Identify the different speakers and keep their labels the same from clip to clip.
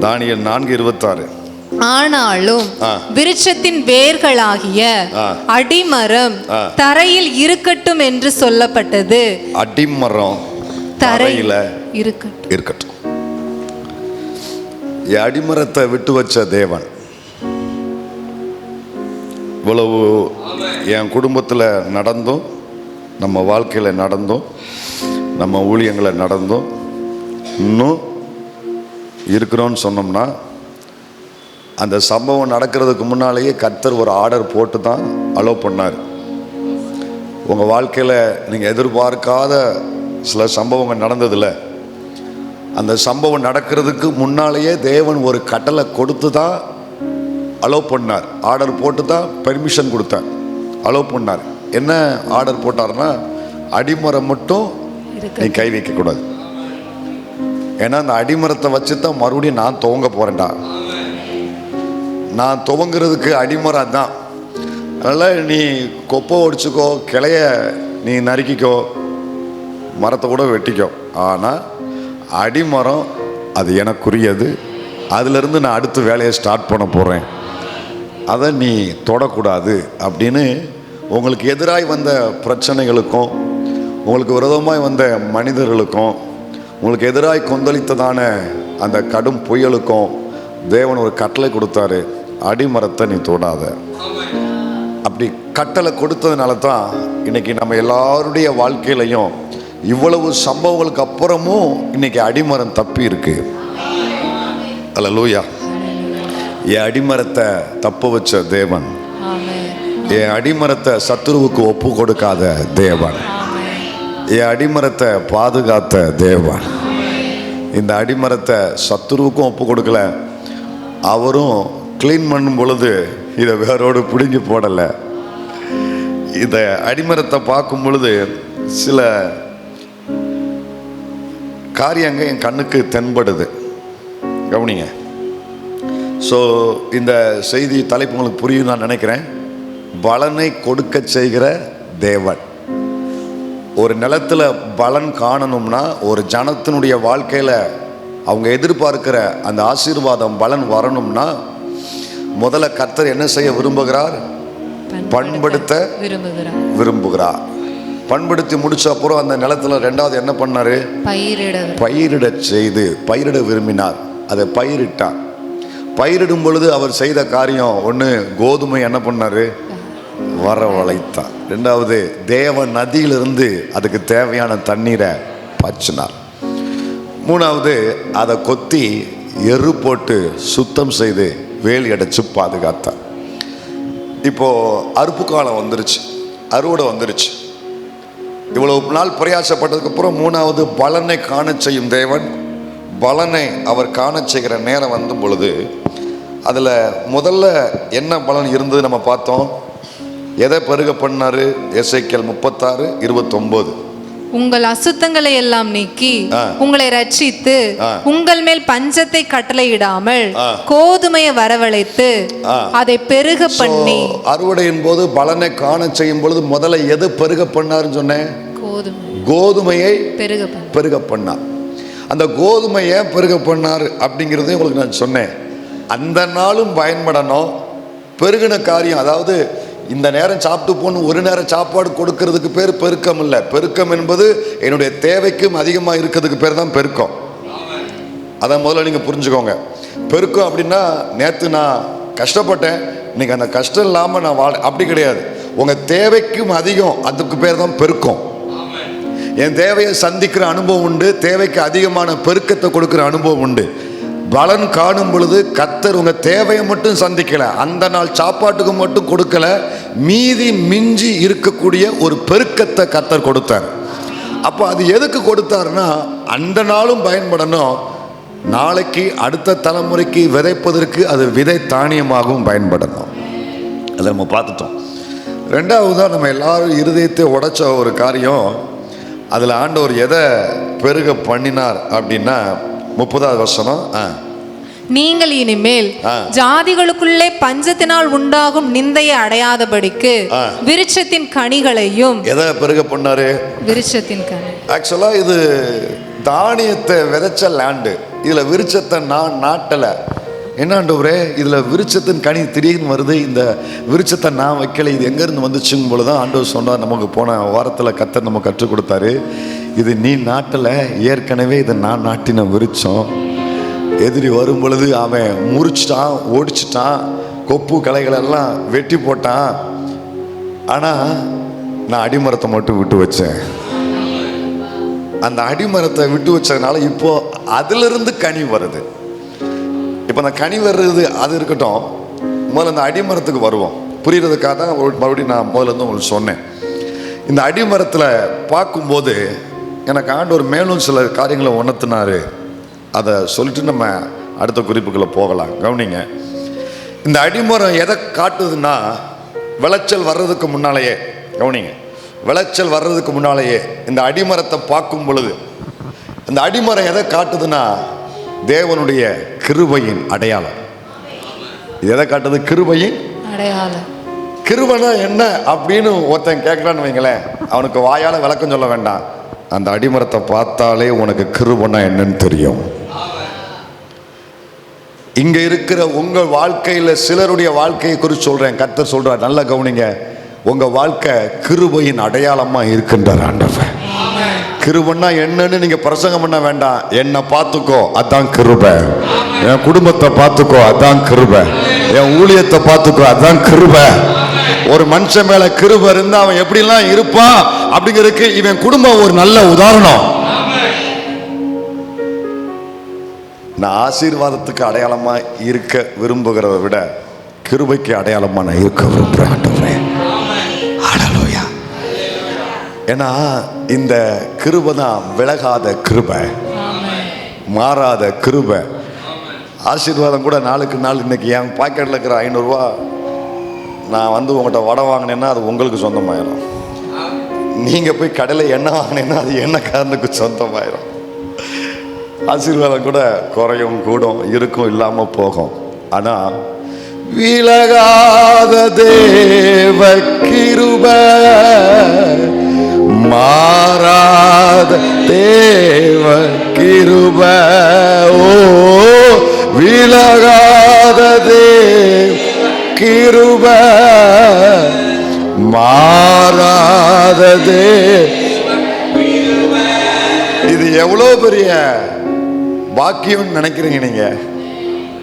Speaker 1: தானியேல் 4:26.
Speaker 2: ஆனாலும் விருட்சத்தின் வேர்களாகிய அடிமரம் தரையில் இருக்கட்டும் என்று சொல்லப்பட்டது.
Speaker 1: அடிமரம் தரையில இருக்கட்டும். அடிமரத்தை விட்டு வச்ச தேவன் இவ்வளவு என் குடும்பத்தில் நடந்தும், நம்ம வாழ்க்கையில் நடந்தும், நம்ம ஊழியங்களை நடந்தும் இன்னும் இருக்கிறோன்னு சொன்னோம்னா, அந்த சம்பவம் நடக்கிறதுக்கு முன்னாலேயே கர்த்தர் ஒரு ஆர்டர் போட்டு தான் அலோவ் பண்ணார். உங்கள் வாழ்க்கையில் நீங்கள் எதிர்பார்க்காத சில சம்பவங்கள் நடந்ததில்ல, அந்த சம்பவம் நடக்கிறதுக்கு முன்னாலேயே தேவன் ஒரு கட்டளை கொடுத்து தான் அலோவ் பண்ணார். ஆர்டர் போட்டு தான் பெர்மிஷன் கொடுத்தார், அலோவ் பண்ணார். என்ன ஆர்டர் போட்டார்னா, அடிமரம் மட்டும் நீ கை வைக்கக்கூடாது. ஏன்னா அந்த அடிமரத்தை வச்சு தான் மறுபடியும் நான் துவங்க போகிறேன்டா. நான் துவங்கிறதுக்கு அடிமரம் தான். அதனால் நீ கொப்பை ஒடிச்சுக்கோ, கிளைய நீ நறுக்கிக்கோ, மரத்தை கூட வெட்டிக்கோ, ஆனால் அடிமரம் அது எனக்குரியது. அதிலிருந்து நான் அடுத்த வேலையை ஸ்டார்ட் பண்ண போகிறேன், அதை நீ தொடக்கூடாது அப்படின்னு உங்களுக்கு எதிராய் வந்த பிரச்சனைகளுக்கும், உங்களுக்கு விரோதமாய் வந்த மனிதர்களுக்கும், உங்களுக்கு எதிராய் கொந்தளித்ததான அந்த கடும் புயலுக்கும் தேவன் ஒரு கட்டளை கொடுத்தாரு, அடிமரத்தை நீ தொடாத. அப்படி கட்டளை கொடுத்ததுனால தான் இன்னைக்கு நம்ம எல்லாருடைய வாழ்க்கையிலையும் இவ்வளவு சம்பவங்களுக்கு அப்புறமும் இன்னைக்கு அடிமரம் தப்பி இருக்கு. அல்லேலூயா. என் அடிமரத்தை தப்ப வச்ச தேவன், என் அடிமரத்தை சத்துருவுக்கு ஒப்பு கொடுக்காத தேவன், என் அடிமரத்தை பாதுகாத்த தேவன். இந்த அடிமரத்தை சத்துருவுக்கும் ஒப்பு கொடுக்கல, அவரும் கிளீன் பண்ணும் பொழுது இதை வேரோடு பிடுங்கி போடலை. இதை அடிமரத்தை பார்க்கும் பொழுது சில காரியங்கள் என் கண்ணுக்கு தென்படுது, கவனிங்க. ஸோ இந்த செய்தி தலைப்பு உங்களுக்கு புரியும் நான் நினைக்கிறேன். பலனை கொடுக்க செய்கிற தேவன். ஒரு நிலத்தில் பலன் காணணும்னா, ஒரு ஜனத்தினுடைய வாழ்க்கையில் அவங்க எதிர்பார்க்கிற அந்த ஆசீர்வாதம் பலன் வரணும்னா, முதல்ல கர்த்தர் என்ன செய்ய விரும்புகிறார்? பண்படுத்த விரும்புகிறார். பண்படுத்தி முடிச்ச அப்புறம் அந்த நிலத்துல ரெண்டாவது என்ன பண்ணாரு? பயிரிட செய்து பயிரிட விரும்பினார். அதை பயிரிட்டார். பயிரிடும் பொழுது அவர் செய்த காரியம் ஒன்று, கோதுமை என்ன பண்ணாரு? வரவழைத்தார். ரெண்டாவது, தேவ நதியிலிருந்து அதுக்கு தேவையான தண்ணீரை பாய்ச்சினார். மூணாவது, அதை கொத்தி எரு போட்டு சுத்தம் செய்து வேலி அடைச்சு பாதுகாத்தார். இப்போ அறுப்பு காலம் வந்துருச்சு, அறுவடை வந்துருச்சு. இவ்வளவு நாள் பிரயாசப்பட்டதுக்கு அப்புறம் மூணாவது, பலனை காண செய்யும் தேவன். பலனை அவர் காண செய்கிற நேரம் வந்தும் பொழுது அதில் முதல்ல என்ன பலன் இருந்தது நம்ம பார்த்தோம். எதை பெருக பண்ணாரு? எசேக்கியேல் 36:29.
Speaker 2: உங்கள் அசுத்தங்களை எல்லாம் நீக்கி உங்களை ரட்சித்து உங்கள் மேல் பஞ்சத்தை கட்டளையிடாமல் கோதுமையை வரவழைத்து அதை பெருக பண்ணி.
Speaker 1: அறுவடையின் போது பலனை காண செய்யும் பொழுது முதல்ல எது பெருக பண்ணாருன்னு சொன்னேன்? கோதுமையை பெருக பண்ணார். அந்த கோதுமையை பெருக பண்ணார் அப்படிங்கிறதையும் உங்களுக்கு நான் சொன்னேன். அந்த நாளும் பயன்படணும். பெருகின காரியம், அதாவது இந்த நேரம் சாப்பிட்டு போகணும், ஒரு நேரம் சாப்பாடு கொடுக்கறதுக்கு பேர் பெருக்கம் இல்லை. பெருக்கம் என்பது என்னுடைய தேவைக்கும் அதிகமாக இருக்கிறதுக்கு பேர் தான் பெருக்கம். அதை முதல்ல நீங்கள் புரிஞ்சுக்கோங்க. பெருக்கம் அப்படின்னா, நேற்று நான் கஷ்டப்பட்டேன், இன்னைக்கு அந்த கஷ்டம் இல்லாமல் நான் அப்படி கிடையாது. உங்கள் தேவைக்கும் அதிகம், அதுக்கு பேர் தான் பெருக்கம். என் தேவையை சந்திக்கிற அனுபவம் உண்டு, தேவைக்கு அதிகமான பெருக்கத்தை கொடுக்குற அனுபவம் உண்டு. பலன் காணும் பொழுது கர்த்தர் உங்க தேவையை மட்டும் சந்திக்கல, அந்த நாள் சாப்பாட்டுக்கு மட்டும் கொடுக்கல, மீதி மிஞ்சி இருக்கக்கூடிய ஒரு பெருக்கத்தை கர்த்தர் கொடுத்தார். அப்போ அது எதுக்கு கொடுத்தாருன்னா, அந்த நாளும் பயன்படணும், நாளைக்கு அடுத்த தலைமுறைக்கு விதைப்பதற்கு அது விதை தானியமாகவும் பயன்படணும். அதை நம்ம பார்த்துட்டோம். ரெண்டாவதுதான் நம்ம எல்லாரும் இருதயத்தை உடைச்ச ஒரு காரியம். அதில் ஆண்டவர் எதை பெருக பண்ணினார் அப்படின்னா 30வது வசனம்,
Speaker 2: நீங்கள் இனிமேல் ஜாதிகளுக்குள்ளே பஞ்சத்தினால் உண்டாகும் நிந்தையை அடையாதபடிக்கு விருட்சத்தின் கனிகளையும்.
Speaker 1: எதை பெருக பண்ணாரு?
Speaker 2: விருட்சத்தின் கனி.
Speaker 1: ஆக்சுவலா இது தானியத்தை விதைச்ச லேண்டு, இதில் விருட்சத்தை நான் நாட்டலை. என்ன ஆண்டவரே, இதில் விருட்சத்தின் கனி திடீர்னு வருது, இந்த விருட்சத்தை நான் வைக்கலை, இது எங்கேருந்து வந்துச்சுங்கும் பொழுது தான் ஆண்டவர் சொன்னார். நமக்கு போன வாரத்தில் கர்த்தர் நம்ம கற்றுக் கொடுத்தாரு, இது நீ நாட்டலை, ஏற்கனவே இதை நான் நாட்டின விருட்சம். எதிரி வரும் பொழுது அவன் முறிச்சிட்டான், ஓடிச்சிட்டான், கொப்பு களைகளெல்லாம் வெட்டி போட்டான். ஆனால் நான் அடிமரத்தை மட்டும் விட்டு வச்சேன். அந்த அடிமரத்தை விட்டு வச்சதுனால இப்போ அதிலிருந்து கனி வருது. இப்போ அந்த கனி வர்றது அது இருக்கட்டும், முதல்ல அந்த அடிமரத்துக்கு வருவோம். புரிகிறதுக்காக தான் மறுபடியும் நான் முதல்ல இருந்து உங்களுக்கு சொன்னேன். இந்த அடிமரத்தில் பார்க்கும்போது எனக்கு ஆண்டவர் மேலும் சில காரியங்களை உணர்த்தினாரு. அதை சொல்லிட்டு நம்ம அடுத்த குறிப்புகளை போகலாம். கவனிங்க, இந்த அடிமரம் எதை காட்டுதுன்னா, விளைச்சல் வர்றதுக்கு முன்னாலேயே, கவனிங்க, விளைச்சல் வர்றதுக்கு முன்னாலேயே இந்த அடிமரத்தை பார்க்கும் பொழுது இந்த அடிமரம் எதை காட்டுதுன்னா, தேவனுடைய கிருபையின் அடையாளம். எதை காட்டுது? கிருபையின் அடையாளம். கிருபைனா என்ன அப்படின்னு ஒருத்தன் கேட்கலான்னு வைங்களேன், அவனுக்கு வாயால விளக்கம் சொல்ல வேண்டாம். அந்த அடிமரத்தை பார்த்தாலே உனக்கு கிருபைனா என்னன்னு தெரியும். இங்க இருக்கிற உங்க வாழ்க்கையில சிலருடைய வாழ்க்கையை குறித்து சொல்றேன். கர்த்தர் சொல்றார், நல்லா கவனிங்க. உங்க வாழ்க்கை கிருபையின் அடையாளமா இருக்கின்றார் ஆண்டவர். கிருபைன்னா என்னன்னு நீங்க பிரசங்கம் பண்ண வேண்டாம். என்னை பார்த்துக்கோ, அதான் கிருபை. என் குடும்பத்தை பார்த்துக்கோ, அதான் கிருபை. என் ஊழியத்தை பார்த்துக்கோ, அதான் கிருபை. ஒரு மனுஷன் மேல கிருபை இருந்தா அவன் எப்படிலாம் இருப்பான் அப்படிங்கிறதுக்கு இவன் குடும்பம் ஒரு நல்ல உதாரணம். நான் ஆசீர்வாதத்துக்கு அடையாளமா இருக்க விரும்புகிறத விட கிருபைக்கு அடையாளமா நான் இருக்க விரும்புறேன். ஏன்னா இந்த கிருபை தான் விலகாத கிருபை, மாறாத கிருபை. ஆசீர்வாதம் கூட நாளுக்கு நாள். இன்னைக்கு என் பாக்கெட்டில் இருக்கிற 500 ரூபா நான் வந்து உங்கள்கிட்ட வடை வாங்கினேன்னா அது உங்களுக்கு சொந்தமாயிரும். நீங்கள் போய் கடையில் எண்ணெய் வாங்கினேன்னா அது எண்ணெய்க்காரனுக்கு சொந்தமாயிரும். ஆசீர்வாதம் கூட குறையும், கூடும், இருக்கும், இல்லாமல் போகும். ஆனால் விலகாத தேவ கிருபை, மாறாத தேவ கிருபை, ஓ விலகாத தேவ கிருபை, மாறாத தேவ. இது எவ்வளோ பெரிய பாக்கியம் நினைக்கிறீங்க நீங்க?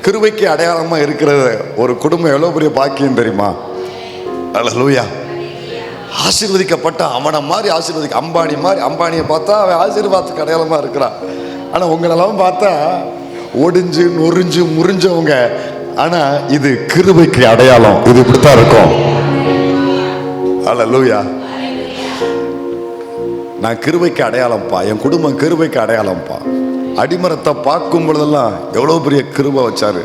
Speaker 1: கிருபைக்கு அடையாளமா இருக்கிறது ஒரு குடும்பம் எவ்வளவு பெரிய பாக்கியம் தெரியுமா? அல்லேலூயா. ஆசீர்வதிக்கப்பட்ட அவனை மாதிரி ஆசீர்வதிக்க, அம்பானி மாதிரி. அம்பானியை பார்த்தா அவன் ஆசீர்வாதத்துக்கு அடையாளமா இருக்கிறான். ஆனா உங்களெல்லாம் பார்த்தா ஒடிஞ்சு நொறிஞ்சு முறிஞ்சவங்க. ஆனா இது கிருபைக்கு அடையாளம். இது இப்படித்தான் இருக்கும். அல்லேலூயா. நான் கிருபைக்கு அடையாளம்ப்பா, என் குடும்பம் கிருபைக்கு அடையாளம்ப்பா. அடிமரத்தை பார்க்கும் பொழுதெல்லாம் எவ்வளோ பெரிய கிருபை வச்சாரு.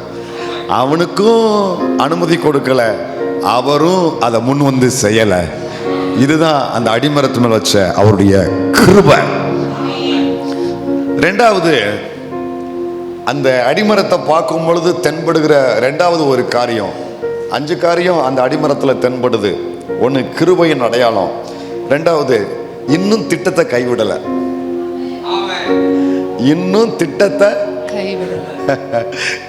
Speaker 1: அவனுக்கும் அனுமதி கொடுக்கல, அவரும் அதை முன் வந்து செய்யலை. இதுதான் அந்த அடிமரத்து மேல் வச்ச அவருடைய கிருபை. ரெண்டாவது, அந்த அடிமரத்தை பார்க்கும் பொழுது தென்படுகிற ரெண்டாவது ஒரு காரியம், 5 காரியம் அந்த அடிமரத்தில் தென்படுது. ஒன்று கிருபையின் அடையாளம். ரெண்டாவது, இன்னும் திட்டத்தை கைவிடலை. இன்னும் திட்டத்தை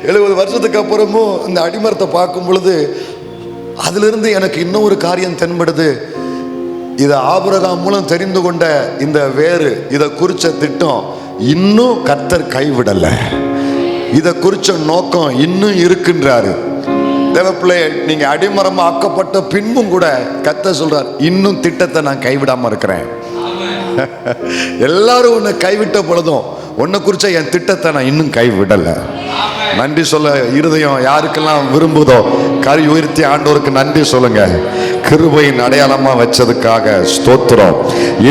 Speaker 1: 70 வருஷத்துக்கு அப்புறமும் இந்த அடிமரத்தை பார்க்கும் பொழுது அதிலிருந்து எனக்கு இன்னும் ஒரு காரியம் தென்படுது. இதை ஆபிரகாம் மூலம் தெரிந்து கொண்ட இந்த வேறு, இதை குறிச்ச திட்டம் இன்னும் கர்த்தர் கைவிடல. இதை குறிச்ச நோக்கம் இன்னும் இருக்கின்றாரு. தேவப்பிள்ளை, நீங்க அடிமரம் ஆக்கப்பட்ட பின்பும் கூட கர்த்தர் சொல்றார், இன்னும் திட்டத்தை நான் கைவிடாம இருக்கிறேன். எல்லாரும் உன்னை கைவிட்ட பொழுதும் உன்னை குறிச்ச என் திட்டத்தை நான் இன்னும் கைவிடல. நன்றி சொல்ல இருதயம் யாருக்கெல்லாம் விரும்புதோ கை உயர்த்தி ஆண்டவருக்கு நன்றி சொல்லுங்க. கிருபையின் அடையாளமா வச்சதுக்காக ஸ்தோத்திரம்.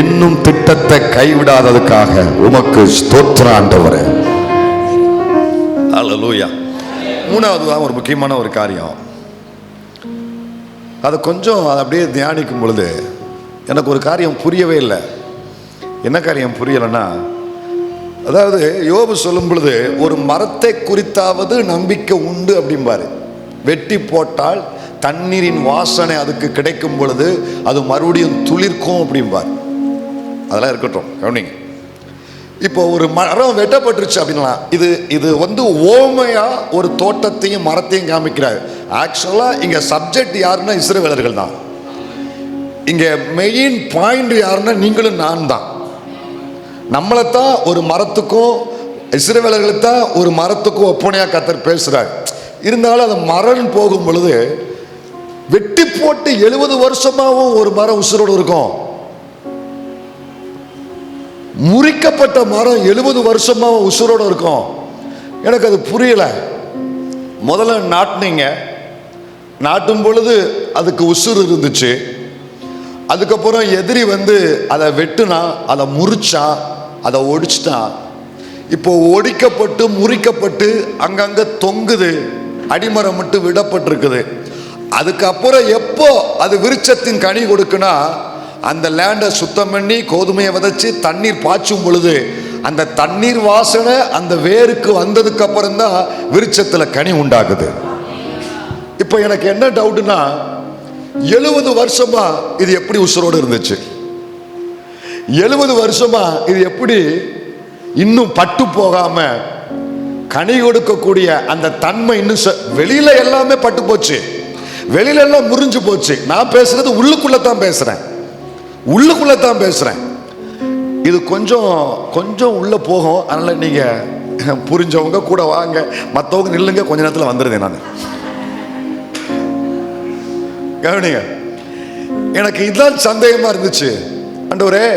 Speaker 1: இன்னும் திட்டத்தை கைவிடாததுக்காக உமக்கு ஸ்தோத்திரம் ஆண்டவரே. அல்லேலூயா. மூணாவது தான் ஒரு முக்கியமான ஒரு காரியம். அதை கொஞ்சம் அதை அப்படியே தியானிக்கும் பொழுது எனக்கு ஒரு காரியம் புரியவே இல்லை. என்ன காரியம் புரியலைன்னா, அதாவது யோபு சொல்லும் பொழுது ஒரு மரத்தை குறித்தாவது நம்பிக்கை உண்டு அப்படிம்பாரு. வெட்டி போட்டால் தண்ணீரின் வாசனை அதுக்கு கிடைக்கும் பொழுது அது மறுபடியும் துளிர்க்கும் அப்படிம்பார். அதெல்லாம் இருக்கட்டும், கவனிங்க. இப்போ ஒரு மரம் வெட்டப்பட்டுருச்சு அப்படின்னா இது ஓமையா ஒரு தோட்டத்தையும் மரத்தையும் காமிக்கிறார். ஆக்சுவலா இங்க சப்ஜெக்ட் யாருன்னா இஸ்ரவேலர்கள் தான். இங்க மெயின் பாயிண்ட் யாருன்னா நீங்களும் நான் தான். நம்மளைத்தான் ஒரு மரத்துக்கும் இஸ்ரவேலர்களுக்கு தான் ஒரு மரத்துக்கும் ஒப்பனையா கர்த்தர் பேசுறார். இருந்தாலும் அந்த மரம் போகும் பொழுது வெட்டி போட்டு 70 வருஷமாவும் ஒரு மரம் உசுரோடு இருக்கும். முறிக்கப்பட்ட மரம் 70 வருஷமாவும் உசுரோடு இருக்கும். எனக்கு அது புரியல. முதல்ல நாட்டினீங்க, நாட்டும் பொழுது அதுக்கு உசுறு இருந்துச்சு. அதுக்கப்புறம் எதிரி அதை வெட்டுனா, அதை முறிச்சான், அதை ஒடிச்சிட்டான். இப்போ ஒடிக்கப்பட்டு முறிக்கப்பட்டு அங்கங்க தொங்குது, அடிமரம் மட்டும் விடப்பட்டிருக்குது. அதுக்கப்புறம் எப்போ அது விருட்சத்தின் கனி கொடுக்குன்னா, அந்த லேண்டை சுத்தம் பண்ணி கோதுமையை விதைச்சு தண்ணீர் பாய்ச்சும் பொழுது அந்த தண்ணீர் வாசனை அந்த வேருக்கு வந்ததுக்கு அப்புறம் தான் விருட்சத்தில் கனி உண்டாகுது. இப்போ எனக்கு என்ன டவுட்னா, 70 வருஷமா இது எப்படி உசுரோடு இருந்துச்சு? 70 வருஷமா இது எப்படி இன்னும் பட்டு போகாம கனி கொடுக்கக்கூடிய அந்த தன்மை இன்னும் வெளியில எல்லாமே பட்டு போச்சு, வெளியில எல்லாம் முறிஞ்சு போச்சு. நான் பேசுறது உள்ளுக்குள்ளதான் பேசுறேன், உள்ளுக்குள்ளதான் பேசுறேன். இது கொஞ்சம் கொஞ்சம் உள்ள போகும். அதனால நீங்க புரிஞ்சவங்க கூட வாங்க, மற்றவங்க நில்லுங்க, கொஞ்ச நேரத்தில் வந்துருந்தேன் நான். கவனிங்க, எனக்கு இதுதான் சந்தேகமா இருந்துச்சு. ஆண்டவரே,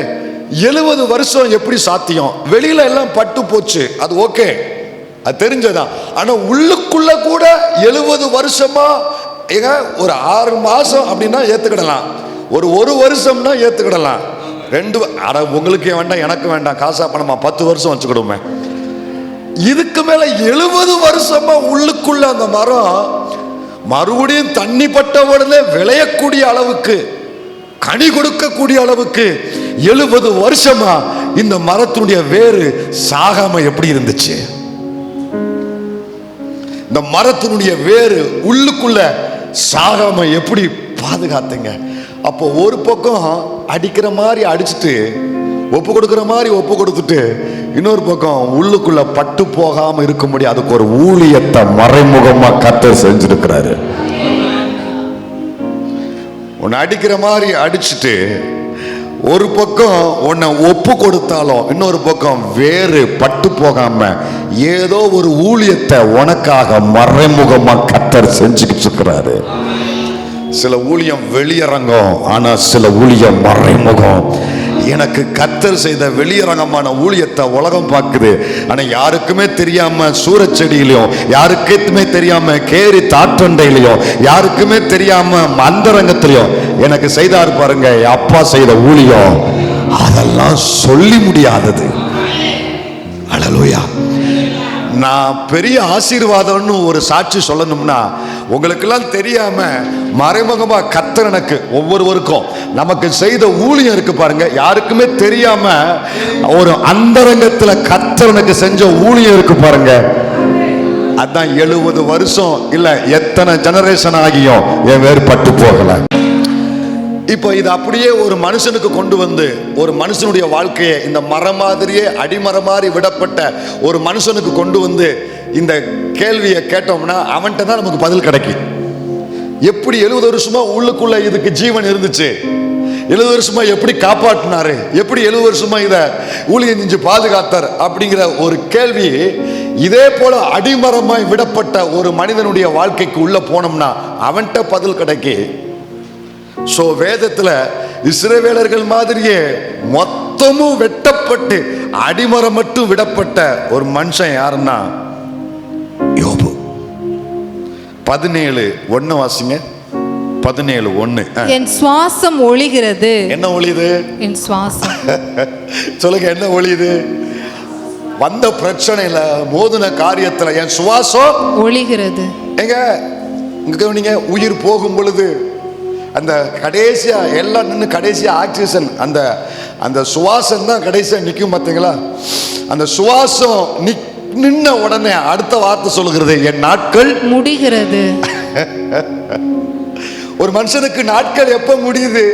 Speaker 1: 70 வருஷம் எப்படி சாத்தியம்? வெளியில எல்லாம் பட்டு போச்சு, அது ஓகே, அது தெரிஞ்சதான். ஆனா உள்ளுக்குள்ள கூட 70 வருஷமா ஒரு 6 மாசம் அப்படின்னா ஏத்துக்கிடலாம், ஒரு வருஷம்னா ஏத்துக்கிடலாம். உங்களுக்கு வேண்டாம், எனக்கு வேண்டாம், காசா பணமா 10 வருஷம் வச்சுக்கிடுமே. இதுக்கு மேல 70 வருஷமா உள்ளுக்குள்ள அந்த மரம் மறுபடியும் தண்ணி பட்ட உடனே விளையக்கூடிய அளவுக்கு, கனி கொடுக்கக்கூடிய அளவுக்கு 70 வருஷமா இந்த மரத்தினுடைய வேறு சாகாம எப்படி இருந்துச்சு? இந்த மரத்தினுடைய வேறு உள்ளுக்குள்ள சாகாம எப்படி பாதுகாத்தீங்க? அப்போ ஒரு பக்கம் அடிக்கிற மாதிரி அடிச்சுட்டு ஒப்பு கொடுக்கிற மாதிரி ஒப்பு கொடுத்துட்டு, இன்னொரு பக்கம் உள்ளுக்குள்ள பட்டு போகாம இருக்க முடியும். அதுக்கு ஒரு ஊழியத்தை மறைமுகமா கர்த்தர் செஞ்சிருக்கிறாரு. உன்னை அடிக்கிற மாதிரி அடிச்சுட்டு ஒரு பக்கம் உன்னை ஒப்பு கொடுத்தாலும் இன்னொரு பக்கம் வேறு பட்டு போகாம ஏதோ ஒரு ஊழியத்தை உனக்காக மறைமுகமா கர்த்தர் செஞ்சுக்கிட்டு இருக்கிறாரு. சில ஊழியம் வெளியரங்கம், ஆனா சில ஊழியம் மறைமுகம். எனக்கு கர்த்தர் செய்த வெளியரங்கமான ஊழியத்தை உலகம் பார்க்குது, ஆனா யாருக்குமே தெரியாம சூரச்செடியிலையும், யாருக்குமே தெரியாம கேரி தாற்றண்டையிலையும், யாருக்குமே தெரியாம அந்தரங்கத்திலையும் எனக்கு செய்தார் பாருங்க. அப்பா செய்த ஊழியம் அதெல்லாம் சொல்லி முடியாதது. அல்லேலூயா. நான் பெரிய ஆசீர்வாதம்னு ஒரு சாட்சி சொல்லணும்னா, உங்களுக்கெல்லாம் தெரியாம மறைமுகமா கர்த்தர் எனக்கு ஒவ்வொருவருக்கும் நமக்கு செய்த ஊழியம் இருக்கு பாருங்க. யாருக்குமே தெரியாம ஒரு அந்தரங்கத்துல கர்த்தர் எனக்கு செஞ்ச ஊழியம் இருக்கு பாருங்க. அதான் 70 வருஷம் இல்ல எத்தனை ஜெனரேஷன் ஆகியும் என் வேறுபட்டு போகல. இப்போ இது அப்படியே ஒரு மனுஷனுக்கு கொண்டு வந்து ஒரு மனுஷனுடைய வாழ்க்கையை இந்த மரம் மாதிரியே அடிமரம் மாதிரி விடப்பட்ட ஒரு மனுஷனுக்கு கொண்டு வந்து இந்த கேள்வியை கேட்டோம்னா அவன்கிட்ட தான் நமக்கு பதில் கிடைக்கும். எப்படி 70 வருஷமா உள்ளுக்குள்ள இதுக்கு ஜீவன் இருந்துச்சு, 70 வருஷமா எப்படி காப்பாற்றினாரு, எப்படி 70 வருஷமா இதை ஊழியம் செஞ்சு பாதுகாத்தார் அப்படிங்கிற ஒரு கேள்வி இதே போல அடிமரமாய் விடப்பட்ட ஒரு மனிதனுடைய வாழ்க்கைக்கு உள்ள போனோம்னா அவன்கிட்ட பதில் கிடைக்கும். சோ வேதத்துல இஸ்ரவேலர்கள் மாதிரியே மொத்தமும் வெட்டப்பட்டு அடிமரம் மட்டும் விடப்பட்ட ஒரு மனுஷன் யாருன்னா யோபு. 17:1 வாசிங்க. 17:1.
Speaker 2: என் சுவாசம் ஒளிகிறது.
Speaker 1: என்ன ஒளியுது? என் சுவாசம். சொல்லுங்க, என்ன ஒளியுது? வந்த பிரச்சனையில மோதின காரியத்துல என் சுவாசம் ஒளிகிறது. எங்க உயிர் போகும் பொழுது அந்த கடைசியா எல்லாம் நின்று கடைசியா ஆக்சிஜன் அந்த சுவாசம் தான் கடைசியா நிற்கும் பார்த்தீங்களா? அந்த சுவாசம் நின்ன உடனே அடுத்த வார்த்தை சொல்லுகிறது, என் நாட்கள் முடிகிறது. ஒரு மனுஷனுக்கு நாட்கள் எப்ப முடியுது?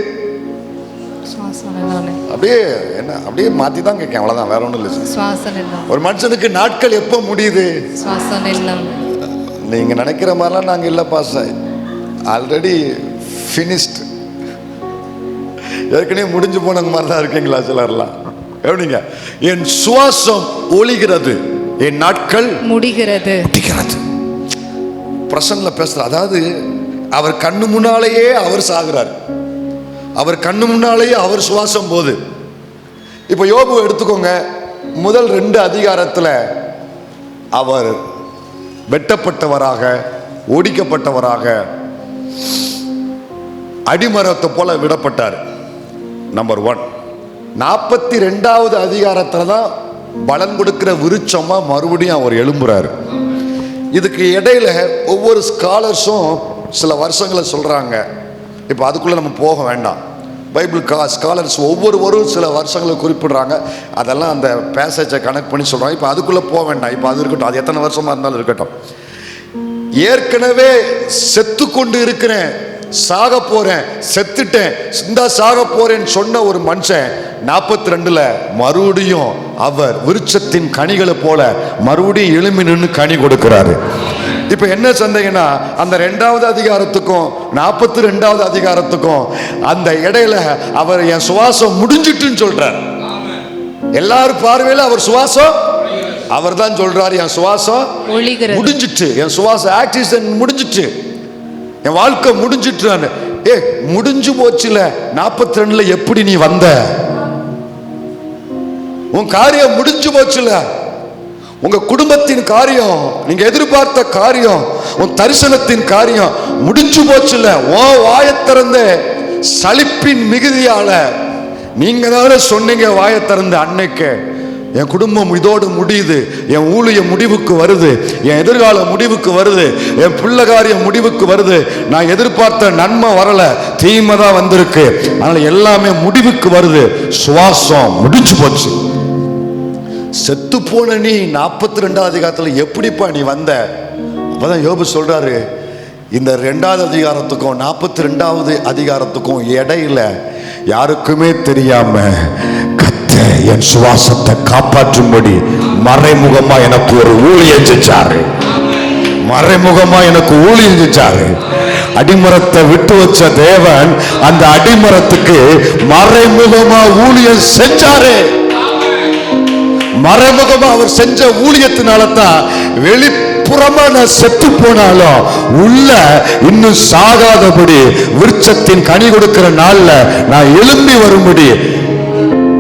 Speaker 1: அப்படியே என்ன அப்படியே மாற்றி தான் கேட்கேன், அவ்வளோதான், வேற ஒன்றும் இல்லை.
Speaker 2: శ్వాస నిల్వ
Speaker 1: ஒரு மனுஷனுக்கு நாட்கள் எப்போ முடியுது?
Speaker 2: శ్వాస నిల్వ
Speaker 1: நீங்கள் நினைக்கிற மாதிரிலாம் நாங்கள் இல்லை பாஸ், ஆல்ரெடி ஃபினிஷ்ட், ஏற்கனவே முடிஞ்சு போன மாதிரி தான் இருக்கீங்களா சிலர்லாம்? எப்படிங்க? என் சுவாசம் ஒழிகிறது, என் நாட்கள்
Speaker 2: முடிகிறது.
Speaker 1: பிரசன்ல பேசுற, அதாவது அவர் கண்ணு முன்னாலேயே அவர் சாகுறார், அவர் கண்ணு முன்னாலேயே அவர் சுவாசம் போகுது. இப்போ யோபு எடுத்துக்கோங்க, முதல் 2 அதிகாரத்தில் அவர் வெட்டப்பட்டவராக, ஒடிக்கப்பட்டவராக, அடிமரத்தை போல விடப்பட்டார். நம்பர் 1. 42வது அதிகாரத்தில் தான் பலன் கொடுக்கிற விருட்சமா மறுபடியும் அவர் எழும்புறாரு. இதுக்கு இடையில ஒவ்வொரு ஸ்காலர்ஸும் சில வருஷங்களை சொல்றாங்க. இப்போ அதுக்குள்ள நம்ம போக வேண்டாம். பைபிள் ஸ்காலர்ஸ் ஒவ்வொருவரும் சில வருஷங்களை குறிப்பிடுறாங்க. அதெல்லாம் அந்த பேசேஜை கனெக்ட் பண்ணி சொல்றாங்க. இப்போ அதுக்குள்ள போக வேண்டாம். இப்போ அது இருக்கட்டும், அது எத்தனை வருஷமா இருந்தாலும் இருக்கட்டும். ஏற்கனவே செத்து கொண்டு இருக்கிறேன், சாக போறேன், செத்துட்டேன், சிந்தா சாக போறேன்னு சொன்ன ஒரு மனுஷன் 42ல மறுபடியும் அவர் விருட்சத்தின் கனிகளை போல மறுபடியும் எழும்பி நின்று கனி கொடுக்கிறாரு. இப்ப என்ன சந்தேகம்னா, அந்த 2வது அதிகாரத்துக்கும் 42வது அதிகாரத்துக்கும் அந்த இடையில அவர் என் சுவாசம் முடிஞ்சிட்டுன்னு சொல்றார். எல்லாரும் பார்வையில அவர் சுவாசம், அவர் தான் சொல்றாரு என் சுவாசம் முடிஞ்சிட்டு, என் சுவாசம் ஆக்சிஜன் முடிஞ்சிட்டு, என் வாழ்க்கை முடிஞ்சிட்டு. முடிஞ்சு போச்சுல 42ல எப்படி நீ வந்த? உன் காரியம் முடிஞ்சு போச்சுல, உங்க குடும்பத்தின் காரியம், நீங்க எதிர்பார்த்த காரியம், உன் தரிசனத்தின் காரியம் முடிஞ்சு போச்சுல. ஓ வாயை திறந்த சலிப்பின் மிகுதியால நீங்க தானே சொன்னீங்க, வாயை திறந்த அன்னைக்கு என் குடும்பம் இதோடு முடியுது, என் ஊழிய முடிவுக்கு வருது, என் எதிர்கால முடிவுக்கு வருது, என் பிள்ளை காரியம் முடிவுக்கு வருது, நான் எதிர்பார்த்த நன்மை வரல, தீமை தான் வந்திருக்கு, அதனால எல்லாமே முடிவுக்கு வருது, சுவாசம் முடிஞ்சு போச்சு. செத்து போன நீ 42வது அதிகாரத்தில் எப்படிப்பா நீ வந்த? அப்பதான் யோபு சொல்றாரு, இந்த 2வது அதிகாரத்துக்கும் 42வது அதிகாரத்துக்கும் இடையில யாருக்குமே தெரியாம என் சுவாசத்தை காப்பாற்றும்படி மறைமுகமா எனக்கு ஒரு ஊழியம் செஞ்சாரு, மறைமுகமா எனக்கு ஊழியம் செஞ்சாரு. அடிமரத்தை விட்டு வச்ச தேவன் அந்த அடிமரத்துக்கு மறைமுகமா ஊழியம் செஞ்சாரு. மறைமுகமா அவர் செஞ்ச ஊழியத்தினால தான் வெளிப்புறமா நான் செத்து போனாலும் உள்ள இன்னும் சாகாதபடி விருட்சத்தின் கனி கொடுக்கிற நாள்ல நான் எழும்பி வரும்படி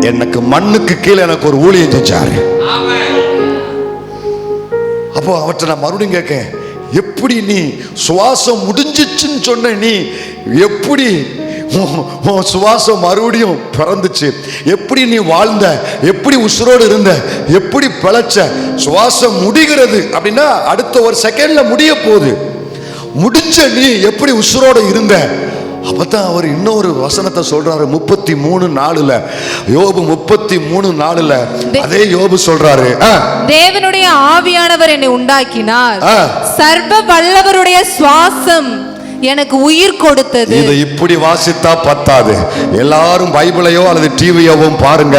Speaker 1: எனக்கு மண்ணுக்கு கீழே எனக்கு ஒரு ஊழியம் செஞ்சாரு. அப்போ அவற்றை நான் மறுபடியும் கேட்க, எப்படி நீ சுவாசம் முடிஞ்சிச்சுன்னு சொன்ன, நீ எப்படி சுவாசம் மறுபடியும் பிறந்துச்சு, எப்படி நீ வாழ்ந்த, எப்படி உசுரோடு இருந்த, எப்படி பிழைச்ச? சுவாசம் முடிகிறது அப்படின்னா அடுத்த ஒரு செகண்ட்ல முடிய போகுது. முடிஞ்ச நீ எப்படி உசுரோடு இருந்த? அப்பதான் அவர் இன்னொரு வசனத்தை சொல்றாரு 33:4. யோபு 33:4 அதே யோபு சொல்றாரு,
Speaker 2: தேவனுடைய ஆவியானவர் என்னை உண்டாக்கினார், சர்வ வல்லவருடைய சுவாசம் எனக்கு உயிர் கொடுத்தது.
Speaker 1: இதை இப்படி வாசித்தா பத்தாது, எல்லாரும் பைபிளையோ அல்லது டிவியோவோ பாருங்க.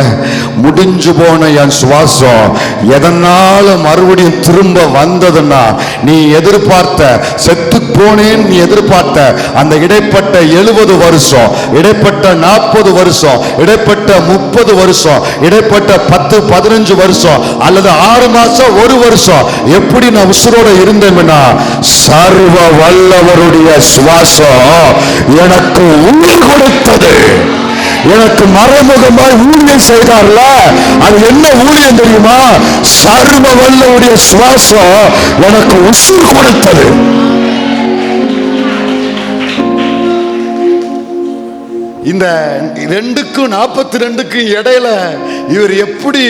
Speaker 1: முடிஞ்சு போன என் சுவாசம் எதனால மறுபடியும் திரும்ப வந்ததுன்னா, நீ எதிர்பார்த்த, செத்து போனேன் நீ எதிர்பார்த்த அந்த இடைப்பட்ட 70 வருஷம், இடைப்பட்ட 40 வருஷம், இடைப்பட்ட 30 வருஷம், இடைப்பட்ட 10-15 வருஷம் அல்லது 6 மாசம் 1 வருஷம் எப்படி நான் உசுரோட இருந்தேன்னா, சர்வ வல்லவருடைய சுவாசம் எனக்கு உயிர் கொடுத்தது. எனக்கு மறைமுகமாய் ஊழியம் செய்தார்ல, அது என்ன ஊழியம் தெரியுமா? சர்வ வல்லவருடைய சுவாசம் எனக்கு உயிர் கொடுத்தது. இந்த 2க்கும் 42க்கும் இடையில இவர் எப்படி,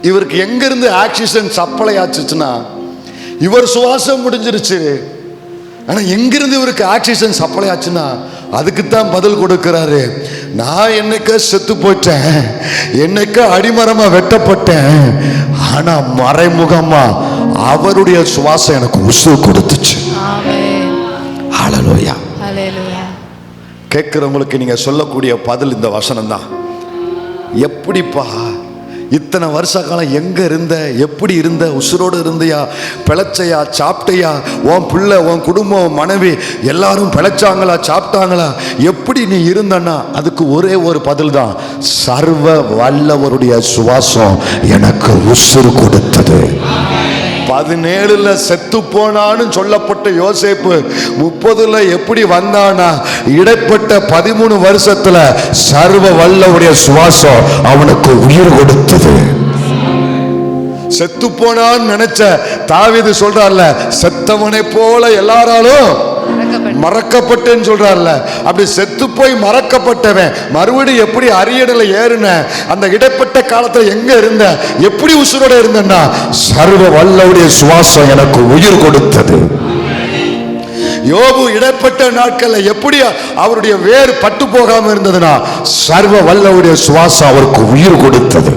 Speaker 1: இவருக்கு எங்கிருந்து ஆக்சிஜன் சப்ளை ஆச்சுன்னா, இவர் சுவாசம் முடிஞ்சிருச்சு, ஆனா எங்கிருந்து இவருக்கு ஆக்சிஜன் சப்ளை ஆச்சுன்னா அதுக்குத்தான் பதில் கொடுக்கிறாரு. நான் என்னைக்க செத்து போயிட்டேன், என்னைக்க அடிமரமா வெட்டப்பட்டேன், ஆனா மறைமுகமா அவருடைய சுவாசம் எனக்கு உசு கொடுத்துச்சு. ஹல்லேலூயா.
Speaker 2: ஹல்லேலூயா.
Speaker 1: கேட்கிறவங்களுக்கு நீங்க சொல்லக்கூடிய பதில் இந்த வசனம் தான். எப்படிப்பா இத்தனை வருஷ காலம் எங்க இருந்த, எப்படி இருந்த, உசுரோடு இருந்தியா, பிழைச்சையா, சாப்பிட்டையா, உன் பிள்ளை, உன் குடும்பம், உன் மனைவி எல்லாரும் பிழைச்சாங்களா, சாப்பிட்டாங்களா, எப்படி நீ இருந்தன்னா அதுக்கு ஒரே ஒரு பதில் தான், சர்வ வல்லவருடைய சுவாசம் எனக்கு உசுறு கொடுத்தது. 17ல செத்து போனான்னு சொல்லப்பட்ட யோசேப்பு 30ல எப்படி வந்தானா, இடைப்பட்ட 13 வருஷத்துல சர்வ வல்லவருடைய சுவாசம் அவனுக்கு உயிர் கொடுத்தது. செத்து போனான்னு நினைச்ச தாவீது சொல்றார்ல, செத்தவனை போல எல்லாராலும் மறக்கப்பட்டேன்னு சொல்றார்ல. அப்படி செத்து போய் மறக்கப்பட்டவன் மறுபடியும் எப்படி அரியணையில ஏறின, அந்த இடைப்பட்ட காலத்துல எங்க இருந்த, எப்படி உசுரோட இருந்தன்னா, சர்வ வல்லவருடைய சுவாசம் எனக்கு உயிர் கொடுத்தது. யோபு இடைப்பட்ட நாட்கள்ல எப்படி அவருடைய வேர் பட்டு போகாம இருந்ததுன்னா, சர்வ வல்லவருடைய சுவாசம் அவருக்கு உயிர் கொடுத்தது.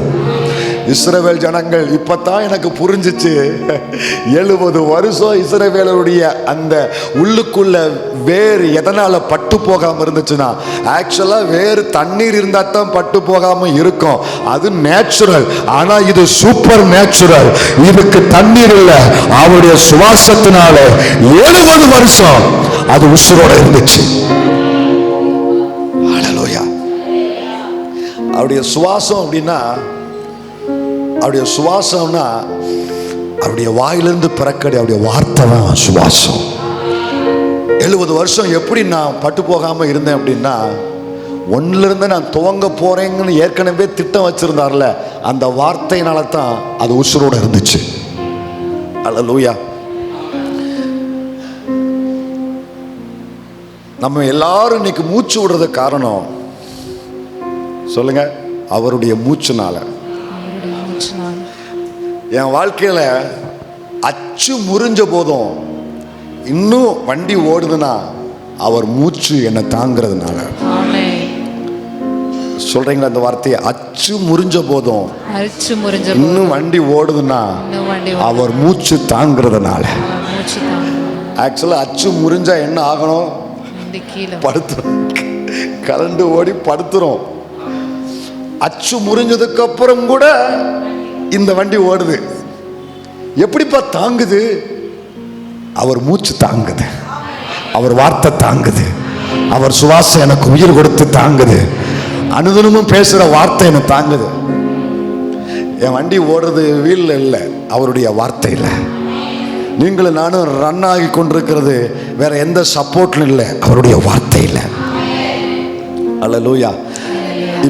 Speaker 1: இஸ்ரவேல் ஜனங்கள் இப்பதான் எனக்கு புரிஞ்சிச்சு, 70 வருஷம் இஸ்ரவேலருடைய அந்த உள்ளுக்குள்ள வேறு எதனால பட்டு போகாம இருந்துச்சுன்னா, ஆக்சுவலா வேறு தண்ணீர் இருந்தா தான் பட்டு போகாம இருக்கும், அது நேச்சுரல். ஆனா இது சூப்பர் நேச்சுரல். இதுக்கு தண்ணீர் இல்ல, அவருடைய சுவாசத்தினால 70 வருஷம் அது உசுரோட இருந்துச்சு. ஹல்லேலூயா. அவருடைய சுவாசம் அப்படின்னா, அவருடைய சுவாசம்னா அவருடைய வாயிலிருந்து பிறக்கடி அவருடைய வார்த்தை தான் சுவாசம். 70 வருஷம் எப்படி நான் பட்டு போகாம இருந்தேன் அப்படின்னா, 1ல இருந்து நான் துவங்க போறேங்கன்னு ஏற்கனவே திட்டம் வச்சிருந்தார்ல, அந்த வார்த்தையினால தான் அது உசுரோட இருந்துச்சு. அல்லேலூயா. நம்ம எல்லாரும் இன்னைக்கு மூச்சு விடுறது காரணம் சொல்லுங்க, அவருடைய மூச்சுனால. என் வாழ்க்கையில அச்சு முறிஞ்ச போதும் இன்னும் வண்டி ஓடுதுன்னா அவர் மூச்சு என்னை தாங்கிறதுனால. சொல்றீங்களா இந்த வார்த்தையை? அச்சு முறிஞ்ச போதும் இன்னும் வண்டி ஓடுதுன்னா அவர் மூச்சு தாங்கிறதுனால. ஆக்சுவலா அச்சு முறிஞ்சா என்ன ஆகணும்? படுத்துரும், கரண்டு ஓடி படுத்துரும். அச்சு முறிஞ்சதுக்கு அப்புறம் கூட இந்த வண்டி ஓடுது. எப்படிப்பா தாங்குது? அவர் மூச்சு தாங்குது, அவர் வார்த்தை தாங்குது, அவர் சுவாசம் எனக்கு உயிர் கொடுத்து தாங்குது, அனுதினமும் பேசுற வார்த்தை எனக்கு தாங்குது. என் வண்டி ஓடுறது வீல்ல இல்லை, அவருடைய வார்த்தையில். நீங்களும் நானும் ரன் ஆகி கொண்டிருக்கிறது வேற எந்த சப்போர்ட்லும் இல்லை, அவருடைய வார்த்தையில். அல்லேலூயா.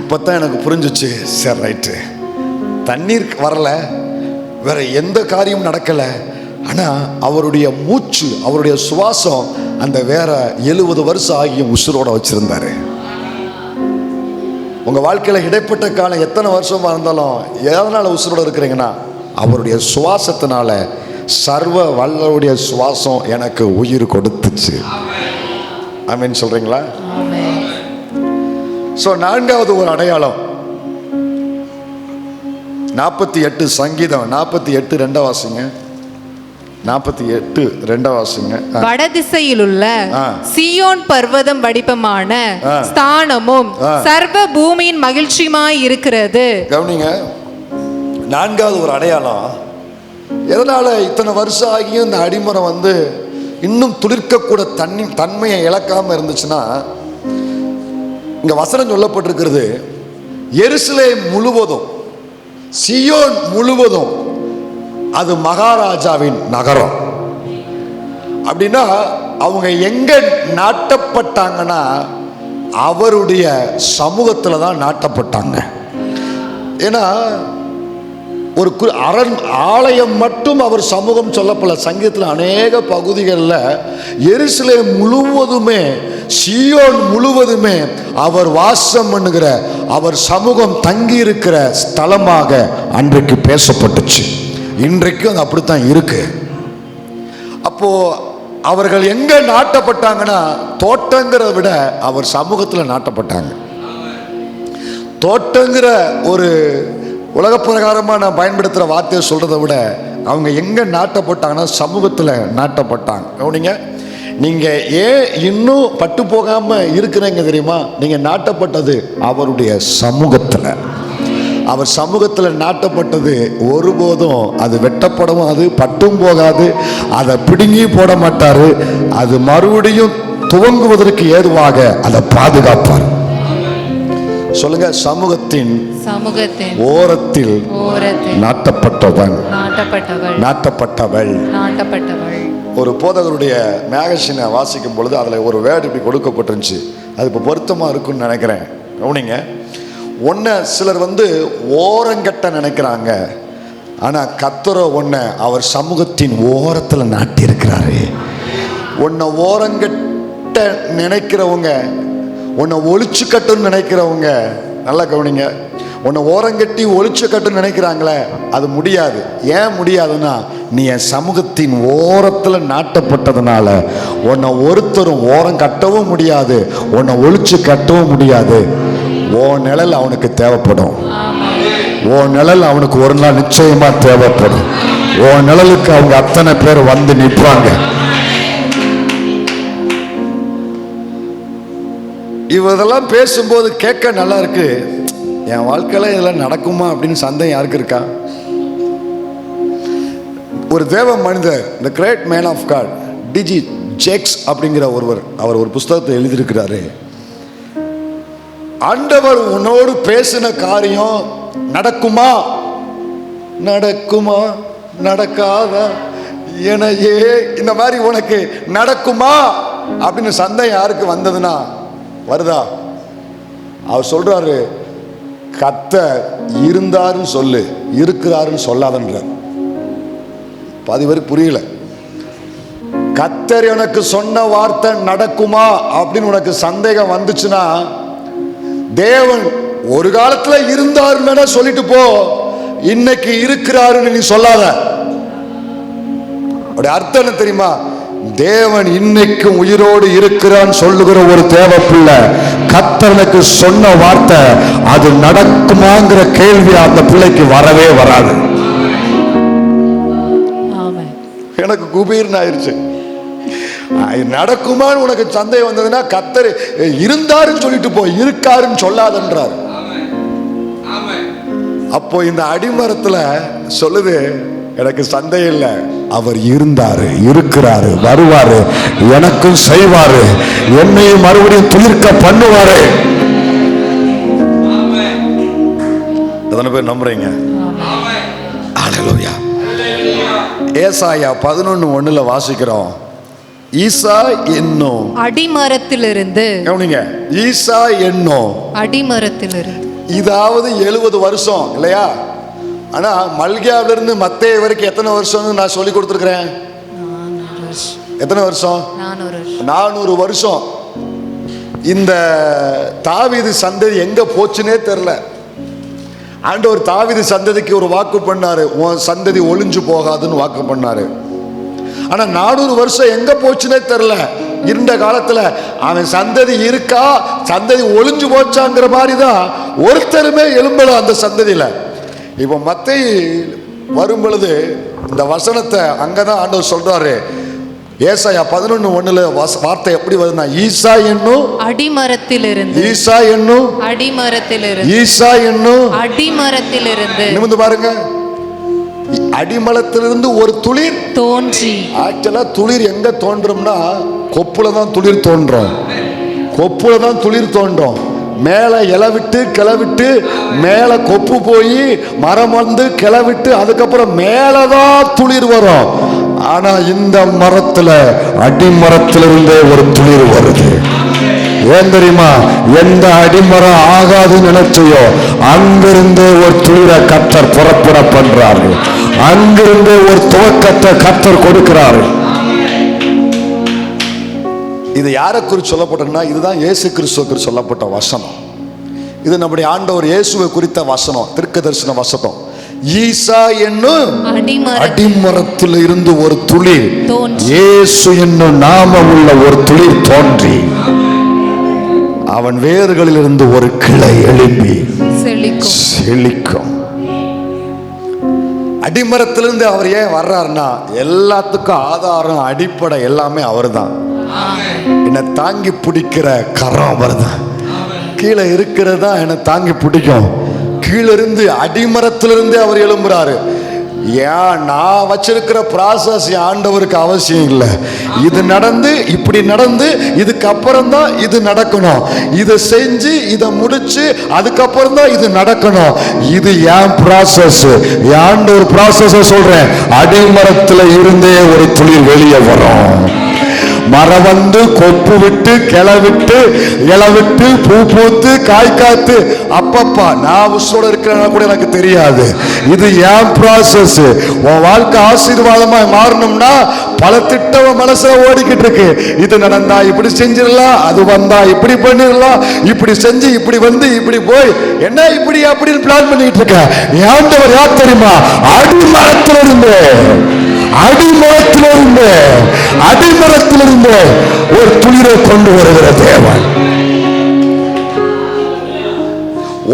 Speaker 1: இப்பதான் எனக்கு புரிஞ்சிச்சு, சரி ரைட்டு, தண்ணீர் வரல, வேற எந்த காரியம் நடக்கல, ஆனா அவருடைய மூச்சு, அவருடைய சுவாசம் அந்த வேற 70 வருஷம் ஆகியும் உசுரோட வச்சிருந்தாரு. உங்க வாழ்க்கையில இடைப்பட்ட காலம் எத்தனை வருஷமா இருந்தாலும் எதனால உசுரோட இருக்கிறீங்கன்னா, அவருடைய சுவாசத்தினால. சர்வ வல்லவருடைய சுவாசம் எனக்கு உயிர் கொடுத்துச்சு. ஆமென் சொல்றீங்களா? சோ 4வது ஒரு அடையாளம் 48 சங்கீதம் 48 2 வாசிங்க. 48 2 வாசிங்க.
Speaker 2: வடதிசையில் உள்ள சீயோன் பர்வதம் வடிவமான ஸ்தானமும் சர்வ பூமியின் மகிழ்ச்சியுமாய் இருக்கிறது.
Speaker 1: கவனிங்க, 4வது ஒரு அடையாளம். எதனால இத்தனை வருஷம் ஆகியும் இந்த அடிமரம் இன்னும் துளிர்க்கக்கூட தன்மையை இழக்காம இருந்துச்சுன்னா, இங்க வசனம் சொல்லப்பட்டிருக்கிறது, எருசலேம் முழுவதும், சீயோன் முழுவதும் அது மகாராஜாவின் நகரம். அப்படின்னா அவங்க எங்க நாட்டப்பட்டாங்கன்னா, அவருடைய சமூகத்துல தான் நாட்டப்பட்டாங்க. ஏன்னா ஒரு ஆலயம் மட்டும் அவர் சமூகம் சொல்லப்படல. சங்கீதத்தில் அநேக பகுதிகளில் எருசலேம் முழுவதுமே, சீயோன் முழுவதுமே அவர் வாசம் பண்ணுகிற, அவர் சமூகம் தங்கி இருக்கிற ஸ்தலமாக அன்றைக்கு பேசப்பட்டுச்சு. இன்றைக்கும் அது அப்படித்தான் இருக்கு. அப்போ அவர்கள் எங்க நாட்டப்பட்டாங்கன்னா, தோட்டங்கிறத விட அவர் சமூகத்தில் நாட்டப்பட்டாங்க. தோட்டங்கிற ஒரு உலக பிரகாரமாக நான் பயன்படுத்துகிற வார்த்தையை சொல்கிறத விட அவங்க எங்கே நாட்டப்பட்டாங்கன்னா, சமூகத்தில் நாட்டப்பட்டாங்க. கவனிங்க, நீங்கள் ஏன் இன்னும் பட்டு போகாமல் இருக்கிறீங்க தெரியுமா? நீங்கள் நாட்டப்பட்டது அவருடைய சமூகத்தில். அவர் சமூகத்தில் நாட்டப்பட்டது ஒருபோதும் அது வெட்டப்படவும் அது பட்டும் போகாது. அதை பிடுங்கி போட மாட்டாரு. அது மறுபடியும் துவங்குவதற்கு ஏதுவாக அதை பாதுகாப்பார். சொல்லுங்க, சமூகத்தின் ஓரத்தில் நாட்டப்பட்டவன் நாட்டப்பட்டவள். ஒரு போதகருடைய மேகசினை வாசிக்கும் பொழுது அதில் ஒரு வேர்டு இப்படி கொடுக்கப்பட்டிருந்துச்சு. அது இப்போ பொருத்தமாக இருக்குன்னு நினைக்கிறேன். கவனிங்க, ஒன்றை சிலர் ஓரங்கட்ட நினைக்கிறாங்க. ஆனால் கர்த்தரோ ஒன்றை அவர் சமூகத்தின் ஓரத்தில் நாட்டியிருக்கிறாரு. உன்னை ஓரங்கட்ட நினைக்கிறவங்க, உன்னை ஒழிச்சு கட்டுன்னு நினைக்கிறவங்க, நல்லா கவனிங்க, உன்னை ஓரங்கட்டி ஒழிச்சு கட்டுன்னு நினைக்கிறாங்களே, அது முடியாது. ஏன் முடியாதுன்னா, நீ என் சமூகத்தின் ஓரத்தில் நாட்டப்பட்டதுனால உன்னை ஒருத்தரும் ஓரம் கட்டவும் முடியாது, உன்னை ஒழிச்சு கட்டவும் முடியாது. ஓ நிழல் அவனுக்கு தேவைப்படும். ஓ நிழல் அவனுக்கு ஒரு நாள் நிச்சயமா தேவைப்படும். ஓ நிழலுக்கு அவங்க அத்தனை பேர் வந்து நிற்பாங்க. இவதெல்லாம் பேசும்போது கேட்க நல்லா இருக்கு. என் வாழ்க்கையில இதெல்லாம் நடக்குமா அப்படின்னு சந்தேகம் யாருக்கு இருக்கா? ஒரு தேவ மனிதர், தி கிரேட் மேன் ஆஃப் காட், டிஜி ஜேக்ஸ் அப்படிங்கிற ஒருவர், அவர் ஒரு புஸ்தகத்தை எழுதியிருக்கிறாரு. ஆண்டவர் உன்னோடு பேசின காரியம் நடக்குமா நடக்குமா நடக்காதா, ஏனையே இந்த மாதிரி உனக்கு நடக்குமா அப்படின்னு சந்தேகம் யாருக்கு வந்ததுன்னா வருதா? அவர் சொல்றாரு, கர்த்தர் இருந்தாருன்னு சொல்லு, இருக்கிறாருன்னு சொல்லாதன்றார். பாதி பேருக்கு புரியல. கர்த்தர் எனக்கு சொன்ன வார்த்தை நடக்குமா அப்படின்னு உனக்கு சந்தேகம் வந்துச்சுன்னா, தேவன் ஒரு காலத்துல இருந்தாருன்னு சொல்லிட்டு போ, இன்னைக்கு இருக்கிறாருன்னு நீ சொல்லாத. அர்த்தம் என்ன தெரியுமா? தேவன் இன்னைக்கும் உயிரோடு இருக்கிறான்னு சொல்லுகிற ஒரு தேவ பிள்ளை, கர்த்தருக்கு சொன்ன வார்த்தை அது நடக்குமாங்கிற கேள்வி அந்த பிள்ளைக்கு வரவே வராது. எனக்கு குபீர்னு ஆயிடுச்சு. நடக்குமான்னு உனக்கு சந்தேகம் வந்ததுன்னா, கர்த்தர் இருந்தாருன்னு சொல்லிட்டு போ, இருக்காருன்னு சொல்லாதன்றார். அப்போ இந்த அடிமரத்துல சொல்லுது, எனக்கு சந்தேகம் இல்லை, அவர் இருந்தாரு, இருக்கிறாரு, வருவாரு, எனக்கும் செய்வாரு, என்னையும் மறுபடியும் துளிர்க்க பண்ணுவாரு. எத்தனை பேர் நம்புறீங்க? ஹல்லேலூயா. ஏசாயா 11:1 வாசிக்கிறோம். ஈசா என்னும்
Speaker 2: அடிமரத்திலிருந்து,
Speaker 1: கவனிங்க, ஈசா என்னும் அடிமரத்திலிருந்து, இதாவது 70 வருஷம் இல்லையா? ஆனா மல்கியாவிலிருந்து மத்தேயு வரைக்கும் எத்தனை வருஷம் நான் சொல்லி கொடுத்துருக்கிறேன்? எத்தனை வருஷம்? 400 வருஷம். இந்த தாவீது சந்ததி எங்க போச்சுன்னே தெரியல. ஆண்டவர் தாவீது சந்ததிக்கு ஒரு வாக்கு பண்ணாரு, உன் சந்ததி ஒளிஞ்சு போகாதுன்னு வாக்கு பண்ணாரு. ஆனா 400 வருஷம் எங்க போச்சுன்னே தெரியல. இருண்ட காலத்துல அவன் சந்ததி இருக்கா, சந்ததி ஒளிஞ்சு போச்சாங்கிற மாதிரி தான் ஒருத்தருமே எழும்பல அந்த சந்ததியில. இப்போ மத்தேயு வரும் பொழுது இந்த வசனத்தை அங்கதான் ஆண்டவர் சொல்றாரு. ஏசாயா 11:1 வார்த்தை எப்படி வருதுன்னா, ஈசா என்னும் அடிமரத்திலிருந்து, ஈசா என்னும் அடிமரத்திலிருந்து, ஈசா என்னும் அடிமரத்திலிருந்து. நிமிர்ந்து பாருங்க, அடிமரத்திலிருந்து ஒரு துளிர் தோன்றி. ஆக்சுவலா துளிர் எங்க தோன்றும்னா, கொப்புல தான் துளிர் தோன்றும். கொப்புல தான் துளிர் தோன்றும். மேலே இலவிட்டு கிளவிட்டு மேலே கொப்பு போய் மரம் வந்து கிளவிட்டு அதுக்கப்புறம் மேலதான் துளிர் வரும். ஆனா இந்த மரத்துல அடிமரத்திலிருந்தே ஒரு துளிர் வருது. ஏன் தெரியுமா? எந்த அடிமரம் ஆகாதுன்னு நினைச்சையோ அங்கிருந்தே ஒரு துளிரை கர்த்தர் புறப்பட பண்றாரு. அங்கிருந்தே ஒரு துவக்கத்தை கர்த்தர் கொடுக்கிறாரு. இது யாரை குறித்து சொல்லப்பட்டதுன்னா, இதுதான் இயேசு கிறிஸ்துவுக்கு சொல்லப்பட்ட வசனம். இது நம்முடைய ஆண்டவர் இயேசுவை குறித்த வசனம், தீர்க்கதரிசன வசனம். ஈசா என்னும் அடிமரத்தில் இருந்து ஒரு துளிர், இயேசு என்னும் நாமமுள்ள ஒரு துளிர் தோன்றி, அவன் வேர்களில் இருந்து ஒரு கிளை எழும்பி செழிக்கும். அடிமரத்திலிருந்து அவர் ஏன் வர்றாருன்னா, எல்லாத்துக்கும் ஆதாரம் அடிப்படை எல்லாமே அவர் தான். என்னை தாங்கி பிடிக்கிற கரம் அவர் தான். கீழே இருக்கிறதா என்னை தாங்கி பிடிக்கும். கீழிருந்து அடிமரத்திலிருந்து அவர் எழும்புறாரு. ஏன் நான் வச்சிருக்கிற ப்ராசஸ் ஆண்டவருக்கு அவசியம் இல்லை. இது நடந்து இப்படி நடந்து இதுக்கப்புறம் தான் இது நடக்கணும். இதை செஞ்சு இதை முடிச்சு அதுக்கப்புறம் தான் இது நடக்கணும். இது ஏன் ப்ராசஸ். ஆண்டவர் ப்ராசஸ் சொல்றேன். அடிமரத்தில் இருந்தே ஒரு துளிர் வெளியே வரும். மரம் வந்து கொப்பு விட்டு கிளவிட்டு இளவிட்டு பூ பூத்து காய் காத்து அப்பப்பா நான் உசோட இருக்கிறேன்னா கூட எனக்கு தெரியாது. இது ஏன் ப்ராசஸ். உன் வாழ்க்கை ஆசீர்வாதமா மாறணும்னா பல திட்டம் மனசுல ஓடிக்கிட்டு இருக்கு. இது நடந்தா இப்படி செஞ்சிடலாம், அது வந்தா இப்படி பண்ணிடலாம், இப்படி செஞ்சு இப்படி வந்து இப்படி போய் என்ன இப்படி அப்படின்னு பிளான் பண்ணிட்டு இருக்க. ஆண்டவர் யார் தெரியுமா? அடிமரத்திலிருந்து அடிமரத்திலிருந்து அடிமரத்திலிருந்து ஒரு துளிரை கொண்டு வருகிற தேவன்.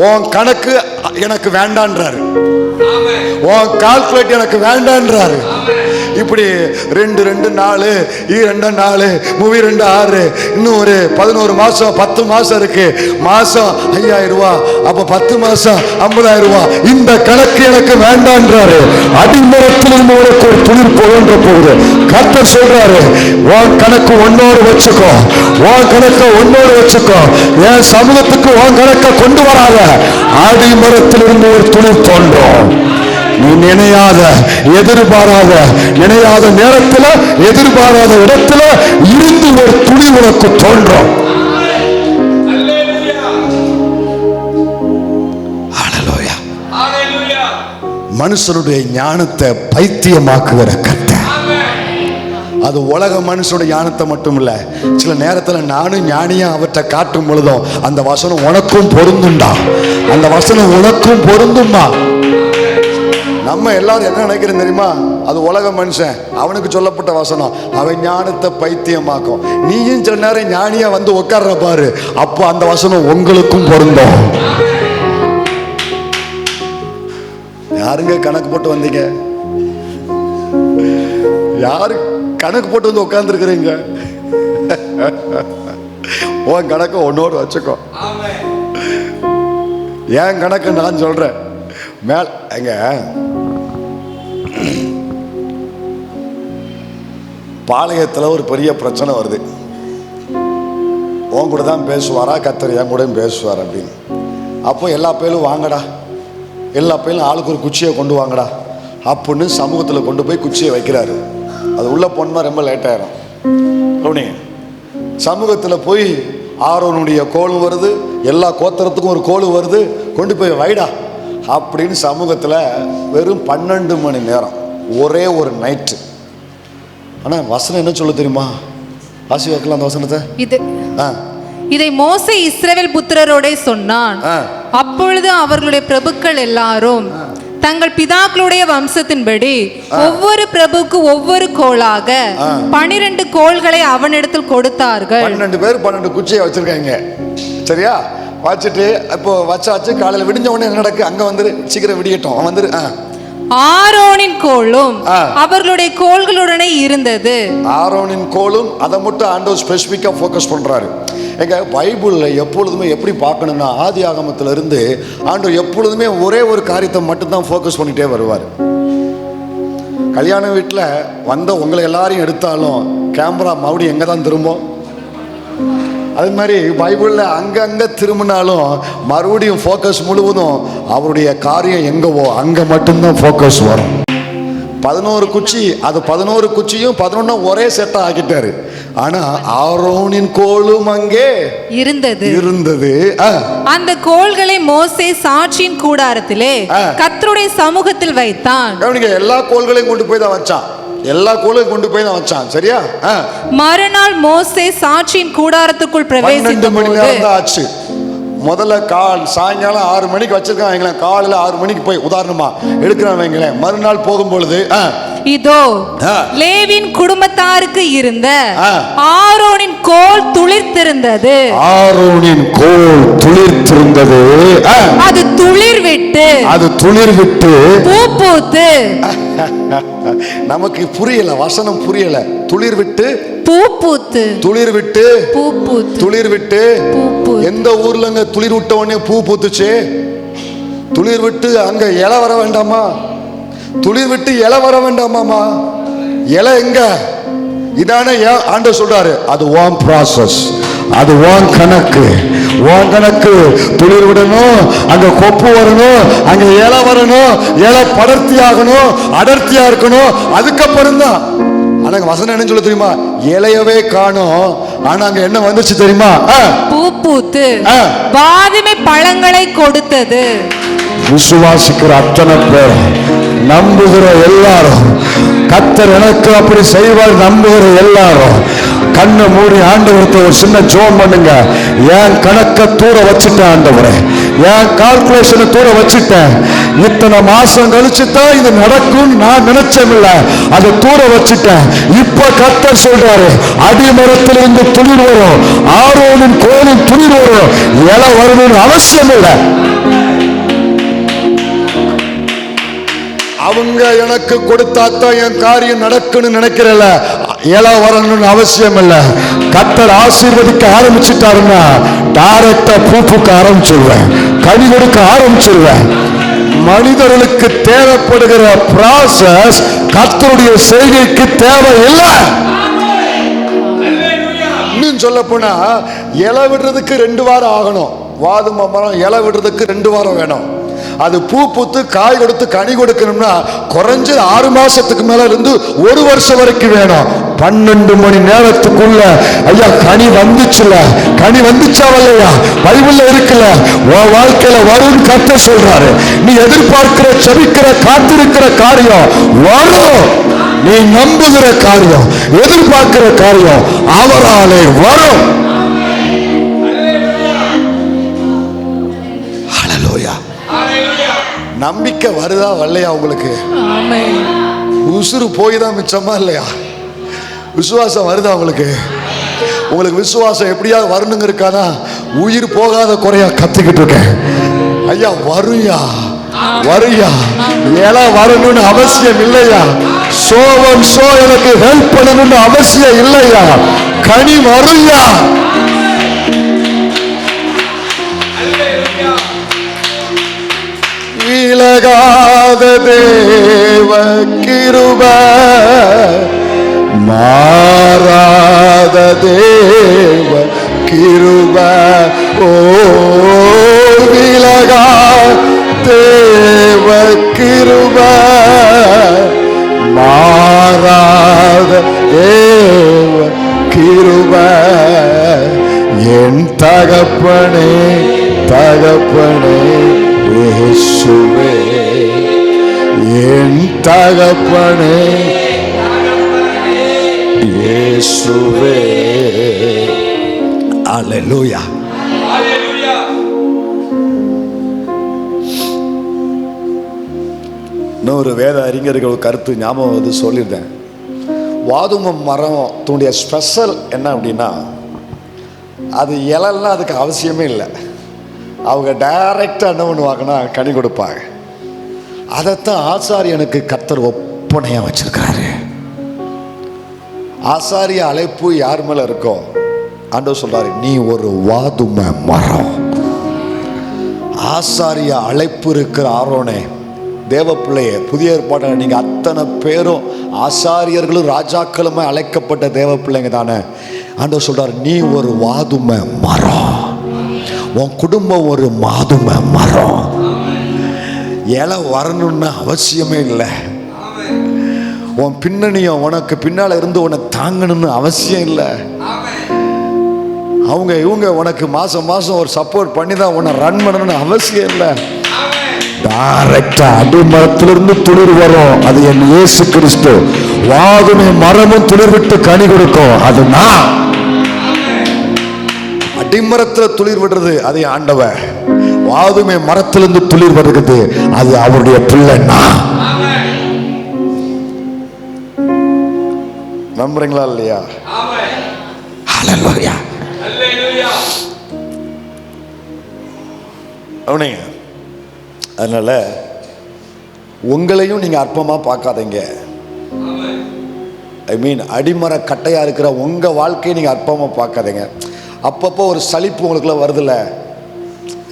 Speaker 1: உன் கணக்கு எனக்கு வேண்டான்றாரு. உன் கால்குலேட் எனக்கு வேண்டான்றாரு. இப்படி 2 4 2 4 2 6 இன்னும் ஒரு 11 மாசம் 10 மாசம் இருக்கு. மாசம் 5000 ரூபாய், அப்ப 10 மாசம் 50,000 ரூபாய். இந்த கணக்கு எனக்கு வேண்டான்றாரு. அடிமரத்தில் உனக்கு ஒரு துளிர் போகின்ற போகுது. கர்த்தர் சொல்றாரு, உன் கணக்கு ஒன்னோடு வச்சுக்கோ, உன் கணக்க ஒன்னோடு வச்சுக்கோ. என் சமூகத்துக்கு உன் கணக்க கொண்டு வராத. அடிமரத்திலிருந்து ஒரு துளிர் தோன்றும். நீ நினையாத எதிர்பாராத நினையாத நேரத்தில் எதிர்பாராத இடத்துல இருந்து ஒரு துளி உனக்கு தோன்றும். மனுஷனுடைய ஞானத்தை பைத்தியமாக்குகிற கர்த்தர். அது உலக மனுஷனுடைய ஞானத்தை மட்டும் இல்ல, சில நேரத்தில் நானும் ஞானியா அவற்றை காட்டும் பொழுதும் அந்த வசனம் உனக்கும் பொருந்தும்டா, அந்த வசனம் உனக்கும் பொருந்தும்மா. நம்ம எல்லாரும் என்ன நினைக்கிறோம் தெரியுமா? அது உலக மனுஷன், அவனுக்கு சொல்லப்பட்ட வசனம், அவன் ஞானத்தை பைத்தியமாக்கும். நீயும் சில நேரம் ஞானியா வந்து உட்கார்ற பாரு, அப்போ அந்த வசனம் உங்களுக்கும் பொருந்தும். யாருங்க கணக்கு போட்டு வந்தீங்க? யாரு கணக்கு போட்டு வந்து உட்கார்ந்து இருக்கிறீங்க? உன் கணக்கு உன்னோடு வச்சுக்கோ. என் கணக்கு நான் சொல்றேன். மேல் எங்க பாளையத்தில் ஒரு பெரிய பிரச்சனை வருது. உன் கூட தான் பேசுவாரா கர்த்தர் என் கூட பேசுவார் அப்படின்னு. அப்போ எல்லா பேரும் வாங்கடா, எல்லா பேரும் ஆளுக்கு ஒரு குச்சியை கொண்டு வாங்கடா அப்படின்னு சமூகத்தில் கொண்டு போய் குச்சியை வைக்கிறாரு. அது உள்ள போனா ரொம்ப லேட் ஆயிரும். கவனிங்க, சமூகத்தில் போய் ஆரோனுடைய கோல் வருது, எல்லா கோத்திரத்துக்கும் ஒரு கோல் வருது, கொண்டு போய் வைடா அப்படின்னு சமூகத்தில் வெறும் 12 மணி நேரம், ஒரே ஒரு நைட்டு. ஆனால் வசனம் என்ன சொல்ல தெரியுமா? வாசி வைக்கலாம் அந்த வசனத்தை.
Speaker 2: இதை மோசே இஸ்ரவேல் புத்திரரோட சொன்னான். அப்பொழுது அவர்களுடைய பிரபுக்கள் எல்லாரும் தங்கள் பிதாக்களுடைய வம்சத்தின்படி ஒவ்வொரு பிரபுக்கு ஒவ்வொரு கோளாக 12 கோள்களை அவனிடத்தில் கொடுத்தார்கள்.
Speaker 1: 12 பேர் 12 குச்சியை வச்சிருக்காங்க. சரியா? வச்சுட்டு இப்போ வச்சாச்சு. காலையில் விடிஞ்ச உடனே என்ன நடக்கு? அங்க வந்துரு, சீக்கிரம் விடியட்டும், அவன் வந்துரு.
Speaker 2: ஆரோனின் கோலும் அவர்களுடைய கோள்களுடனே இருந்தது.
Speaker 1: ஆரோனின் கோலும் அதை மட்டும் ஆண்டவர் ஸ்பெசிஃபிக்கா ஃபோக்கஸ் பண்றாரு. எங்க பைபிள்ல எப்பொழுதுமே எப்படி பார்க்கணும்னா, ஆதி ஆகமத்துல இருந்து ஆண்டவர் எப்பொழுதுமே ஒரே ஒரு காரியத்தை மட்டும்தான் ஃபோக்கஸ் பண்ணிட்டே வருவார். கல்யாண வீட்டில் வந்த உங்களை எல்லாரையும் எடுத்தாலும் கேமரா மறுபடியும் எங்கே தான் திரும்பும்? அது மாதிரி பைபிளில் அங்கங்கே திரும்பினாலும் மறுபடியும் ஃபோக்கஸ் முழுவதும் அவருடைய காரியம் எங்கவோ அங்கே மட்டும்தான் ஃபோக்கஸ் வரும். 11 குச்சி, அது 11 குச்சியும் 11 ஒரே செட்டா ஆக்கிட்டாரு. ஆனா ஆரோனின் கோலும் அங்கே இருந்தது.
Speaker 2: அந்த கோள்களை மோசே சாட்சியின் கூடாரத்திலே கர்த்தருடைய சமூகத்தில் வைத்தான்.
Speaker 1: எல்லா கோள்களையும் கொண்டு போய் தான் வச்சான். எல்லா கோளையும் கொண்டு போய் தான் வச்சான். சரியா?
Speaker 2: மறுநாள் மோசே சாட்சியின் கூடாரத்துக்குள் பிரவேசித்த
Speaker 1: 12 மணி நேரம் தான் ஆச்சு. முதல்ல சாயங்காலம் 6 மணிக்கு வச்சிருக்கான் வைங்களேன். காலையில் 6 மணிக்கு போய் உதாரணமா எடுக்கிறான் வைங்களேன். மறுநாள் போகும்பொழுது
Speaker 2: இதோ லேவியின் குடும்பத்தாருக்கு இருந்த ஆரோனின் கோல் துளிர்த்திருந்தது.
Speaker 1: ஆரோனின் கோல் துளிர்த்திருந்தது.
Speaker 2: அது துளிர் விட்டு பூ பூத்து.
Speaker 1: நமக்கு புரியல, வசனம் புரியல. துளிர் விட்டு
Speaker 2: பூ பூத்து,
Speaker 1: துளிர் விட்டு
Speaker 2: பூ பூத்து,
Speaker 1: துளிர் விட்டு. எந்த ஊர்லங்க துளிர் விட்ட உடனே பூ பூத்துச்சு? துளிர் விட்டு அங்க இலை வர வேண்டாமா? துளிர் விட்டு இலை வர வேண்டாமாமா? இலை எங்க? இதானே ஆண்டவர் சொல்றாரு, அது ஓன் ப்ராசஸ், அது ஓன் கணக்கு. ஓன் கணக்கு. துளிர் விடணும், அங்க கொப்பு வரணும், அங்க இலை வரணும், இலை படர்த்தி ஆகணும், அடர்த்தியா இருக்கணும், அதுக்கப்புறம் தான். ஆனா வசனம் என்ன சொல்ல தெரியுமா? இலையவே காணோம், ஆனா அங்க என்ன வந்துச்சு தெரியுமா?
Speaker 2: பூ பூத்து வாதுமை பழங்களை கொடுத்தது.
Speaker 1: விசுவாசிக்கிற அத்தனை பேர், நம்புகிற எல்லாரும், கர்த்தர் எனக்கு அப்படி செய்வார் நம்புகிற எல்லாரும் கண்ணை மூடி ஆண்டவரத்தை ஒரு சின்ன ஜோம் பண்ணுங்க. என் கணக்க தூர வச்சுட்டேன் ஆண்டவரே, என் கால்குலேஷனை தூர வச்சுட்டேன். இத்தனை மாசம் கழிச்சு தான் இது நடக்கும் நான் நினைச்சமில்ல, அதை தூர வச்சுட்டேன். இப்ப கர்த்தர் சொல்றாரு, அடிமரத்தில் இருந்து துளிர் வரும், ஆரோனின் கோலின் துளிர் வரும், இலை வரணும்னு அவசியம் இல்லை. அவங்க எனக்கு கொடுத்தாத்தான் என் காரியம் நடக்குன்னு நினைக்கிறல, இலை வரணும்னு அவசியம் இல்லை. கர்த்தர் ஆசீர்வதிக்க ஆரம்பிச்சுட்டாருன்னா டைரக்டா பூக்க ஆரம்பிச்சிருவேன், கனி கொடுக்க ஆரம்பிச்சிருவேன். மனிதர்களுக்கு தேவைப்படுகிற ப்ராசஸ் கர்த்தருடைய செய்கைக்கு தேவை இல்லை. இன்னும் சொல்ல போனா இலை விடுறதுக்கு 2 வாரம் ஆகணும். வாதுமை மரம் இலை விடுறதுக்கு 2 வாரம் வேணும். அது பூ பூத்து காய் கொடுத்து கனி கொடுக்கணும்னா குறைஞ்சது 6 மாசத்துக்கு மேல இருந்து 1 வருஷம் வரைக்கும் வேணும். 12 மணி நேரத்துக்குள்ள ஐயா கனி வந்துச்சுல, கனி வந்துச்சா இல்லையா? பைபிள்ல இருக்குல்ல, உன் வாழ்க்கையில வரும்னு கர்த்தர் சொல்றாரு. நீ எதிர்பார்க்கிற, செபிக்கிற, காத்திருக்கிற காரியம் வரும். நீ நம்புகிற காரியம், எதிர்பார்க்கிற காரியம் அவராலே வரும். நம்பிக்கை வருதா வரலையா உங்களுக்கு? உசுறு போய் தான் மிச்சமா இல்லையா? விசுவாசம் வருதா உங்களுக்கு? உங்களுக்கு விசுவாசம் எப்படியாவது வரணுங்க இருக்காதா? உயிர் போகாத குறையா கத்துக்கிட்டு இருக்கேன். ஐயா வருயா, வருயா, இலை வரணும்னு அவசியம் இல்லையா? சோவன் சோ எனக்கு ஹெல்ப் பண்ணணும்னு அவசியம் இல்லையா? கனி வருயா. விலகாத தேவ கிருபை, மாறாத தேவ கிருபை, ஓ விலகாத தேவ கிருபை, மாறாத தேவ கிருபை, என் தகப்பனே தகப்பனே இயேசுவே, என் தகப்பனே இயேசுவே. அல்லேலூயா. இன்னொரு வேத அறிஞர்கள் கருத்து ஞாபகம் வந்து சொல்லியிருந்தேன். வாதுமை மரத்துடைய ஸ்பெஷல் என்ன அப்படின்னா, அது இலைலாம் அதுக்கு அவசியமே இல்லை. அவங்க டைரக்டாக என்ன பண்ணுவாங்கன்னா கனி கொடுப்பாங்க. அதைத்தான் ஆசாரியனுக்கு கர்த்தர் ஒப்பனையாக வச்சிருக்காரு. ஆசாரிய அழைப்பு யார் மேல இருக்கோ ஆண்டவர் சொல்றாரு, நீ ஒரு வாதுமை மரம். ஆசாரிய அழைப்பு இருக்கிற ஆரோனே, தேவ பிள்ளையே, புதிய ஏற்பாட்டில் நீங்க அத்தனை பேரும் ஆசாரியர்களும் ராஜாக்களுமே அழைக்கப்பட்ட தேவ பிள்ளைங்க தானே. ஆண்டவர் சொல்றாரு, நீ ஒரு வாதுமை மரம், உன் குடும்பம் ஒரு வாதுமை மரம். இலை வரணும்னு அவசியமே இல்லை. உன் பின்னணியும் உனக்கு பின்னால இருந்து உனக்கு தாங்கணும்னு அவசியம் இல்லை. அவங்க இவங்க உனக்கு மாசம் மாசம் ஒரு சப்போர்ட் பண்ணி தான் உன்னை ரன் பண்ணணும்னு அவசியம் இல்லை. டைரக்டா அடிமரத்திலிருந்து துளிர் வரும், அது என் இயேசு கிறிஸ்து. வாதுமை மரமும் துளிர் விட்டு கனி கொடுக்கும், அது நான். அடிமரத்தில் துளிர் விடுறது அது ஆண்டவர். வாதுமை மரத்திலிருந்து துளிர் வருகிறது, அது அவருடைய பிள்ளை நான். நம்புறீங்களா இல்லையா? ஹல்லேலூயா. அவனே, அதனால உங்களையும் நீங்க அற்பமா பார்க்காதீங்க. ஐ மீன், அடிமர கட்டையா இருக்கிற உங்க வாழ்க்கையை நீங்க அற்பமா பார்க்காதீங்க. அப்பப்போ ஒரு சலிப்பு உங்களுக்குள்ள வருதுல்ல,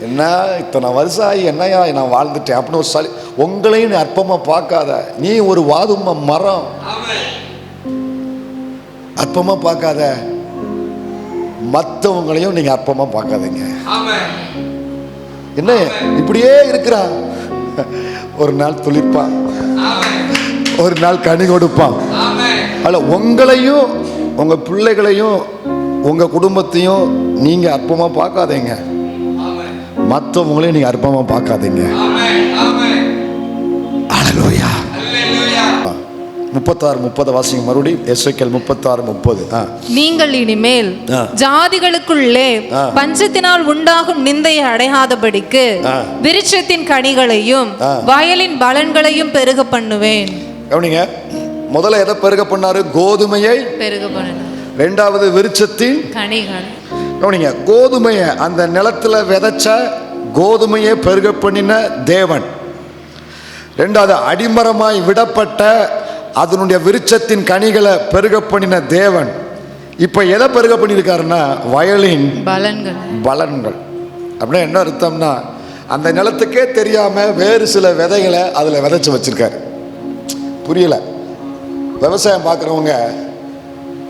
Speaker 1: என்ன இத்தனை வருஷம் ஆகி என்னையா நான் வாழ்ந்துட்டேன் அப்படின்னு ஒரு சளி. உங்களையும் நீ அற்பமாக பார்க்காத. நீ ஒரு வாதும மரம், அற்பமாக பார்க்காத. மற்றவங்களையும் நீங்க அற்பமாக பார்க்காதீங்க. என்ன இப்படியே இருக்கிறான், ஒரு நாள் துளிர்ப்பான், ஒரு நாள் கனி கொடுப்பான். அல்ல, உங்களையும் உங்க பிள்ளைகளையும் உங்க குடும்பத்தையும் நீங்க அற்பமாக பார்க்காதீங்க. மற்றவங்களையும் நீங்க அற்பமாக பார்க்காதீங்க. ஹல்லேலூயா. 36:30 வாசிங்க மறுபடியும். எசேக்கியேல் 36:30.
Speaker 2: நீங்கள் இனிமேல் ஜாதிகளுக்குள்ளே பஞ்சத்தினால் உண்டாகும் நிந்தையை அடையாதபடிக்கு விருட்சத்தின் கனிகளையும் வயலின் பலன்களையும் பெருக பண்ணுவேன்.
Speaker 1: கவனிங்க, முதல்ல எதை பெருக பண்ணாரு? கோதுமையை
Speaker 2: பெருக பண்ணாரு.
Speaker 1: இரண்டாவது விருட்சத்தின் கனிகள். கவனிங்க, கோதுமையை அந்த நிலத்துல விதைச்ச கோதுமையை பெருக பண்ணின தேவன். இரண்டாவது அடிமரமாய் விடப்பட்ட அதனுடைய விருட்சத்தின் கனிகளை பெருக பண்ணின தேவன். இப்ப எதை பெருக பண்ணியிருக்காருன்னா வயலின் பலன்கள். அப்படின்னா என்ன அர்த்தம்னா, அந்த நிலத்துக்கே தெரியாம வேறு சில விதைகளை அதுல விதைச்சு வச்சிருக்காரு. புரியல? விவசாயம் பார்க்குறவங்க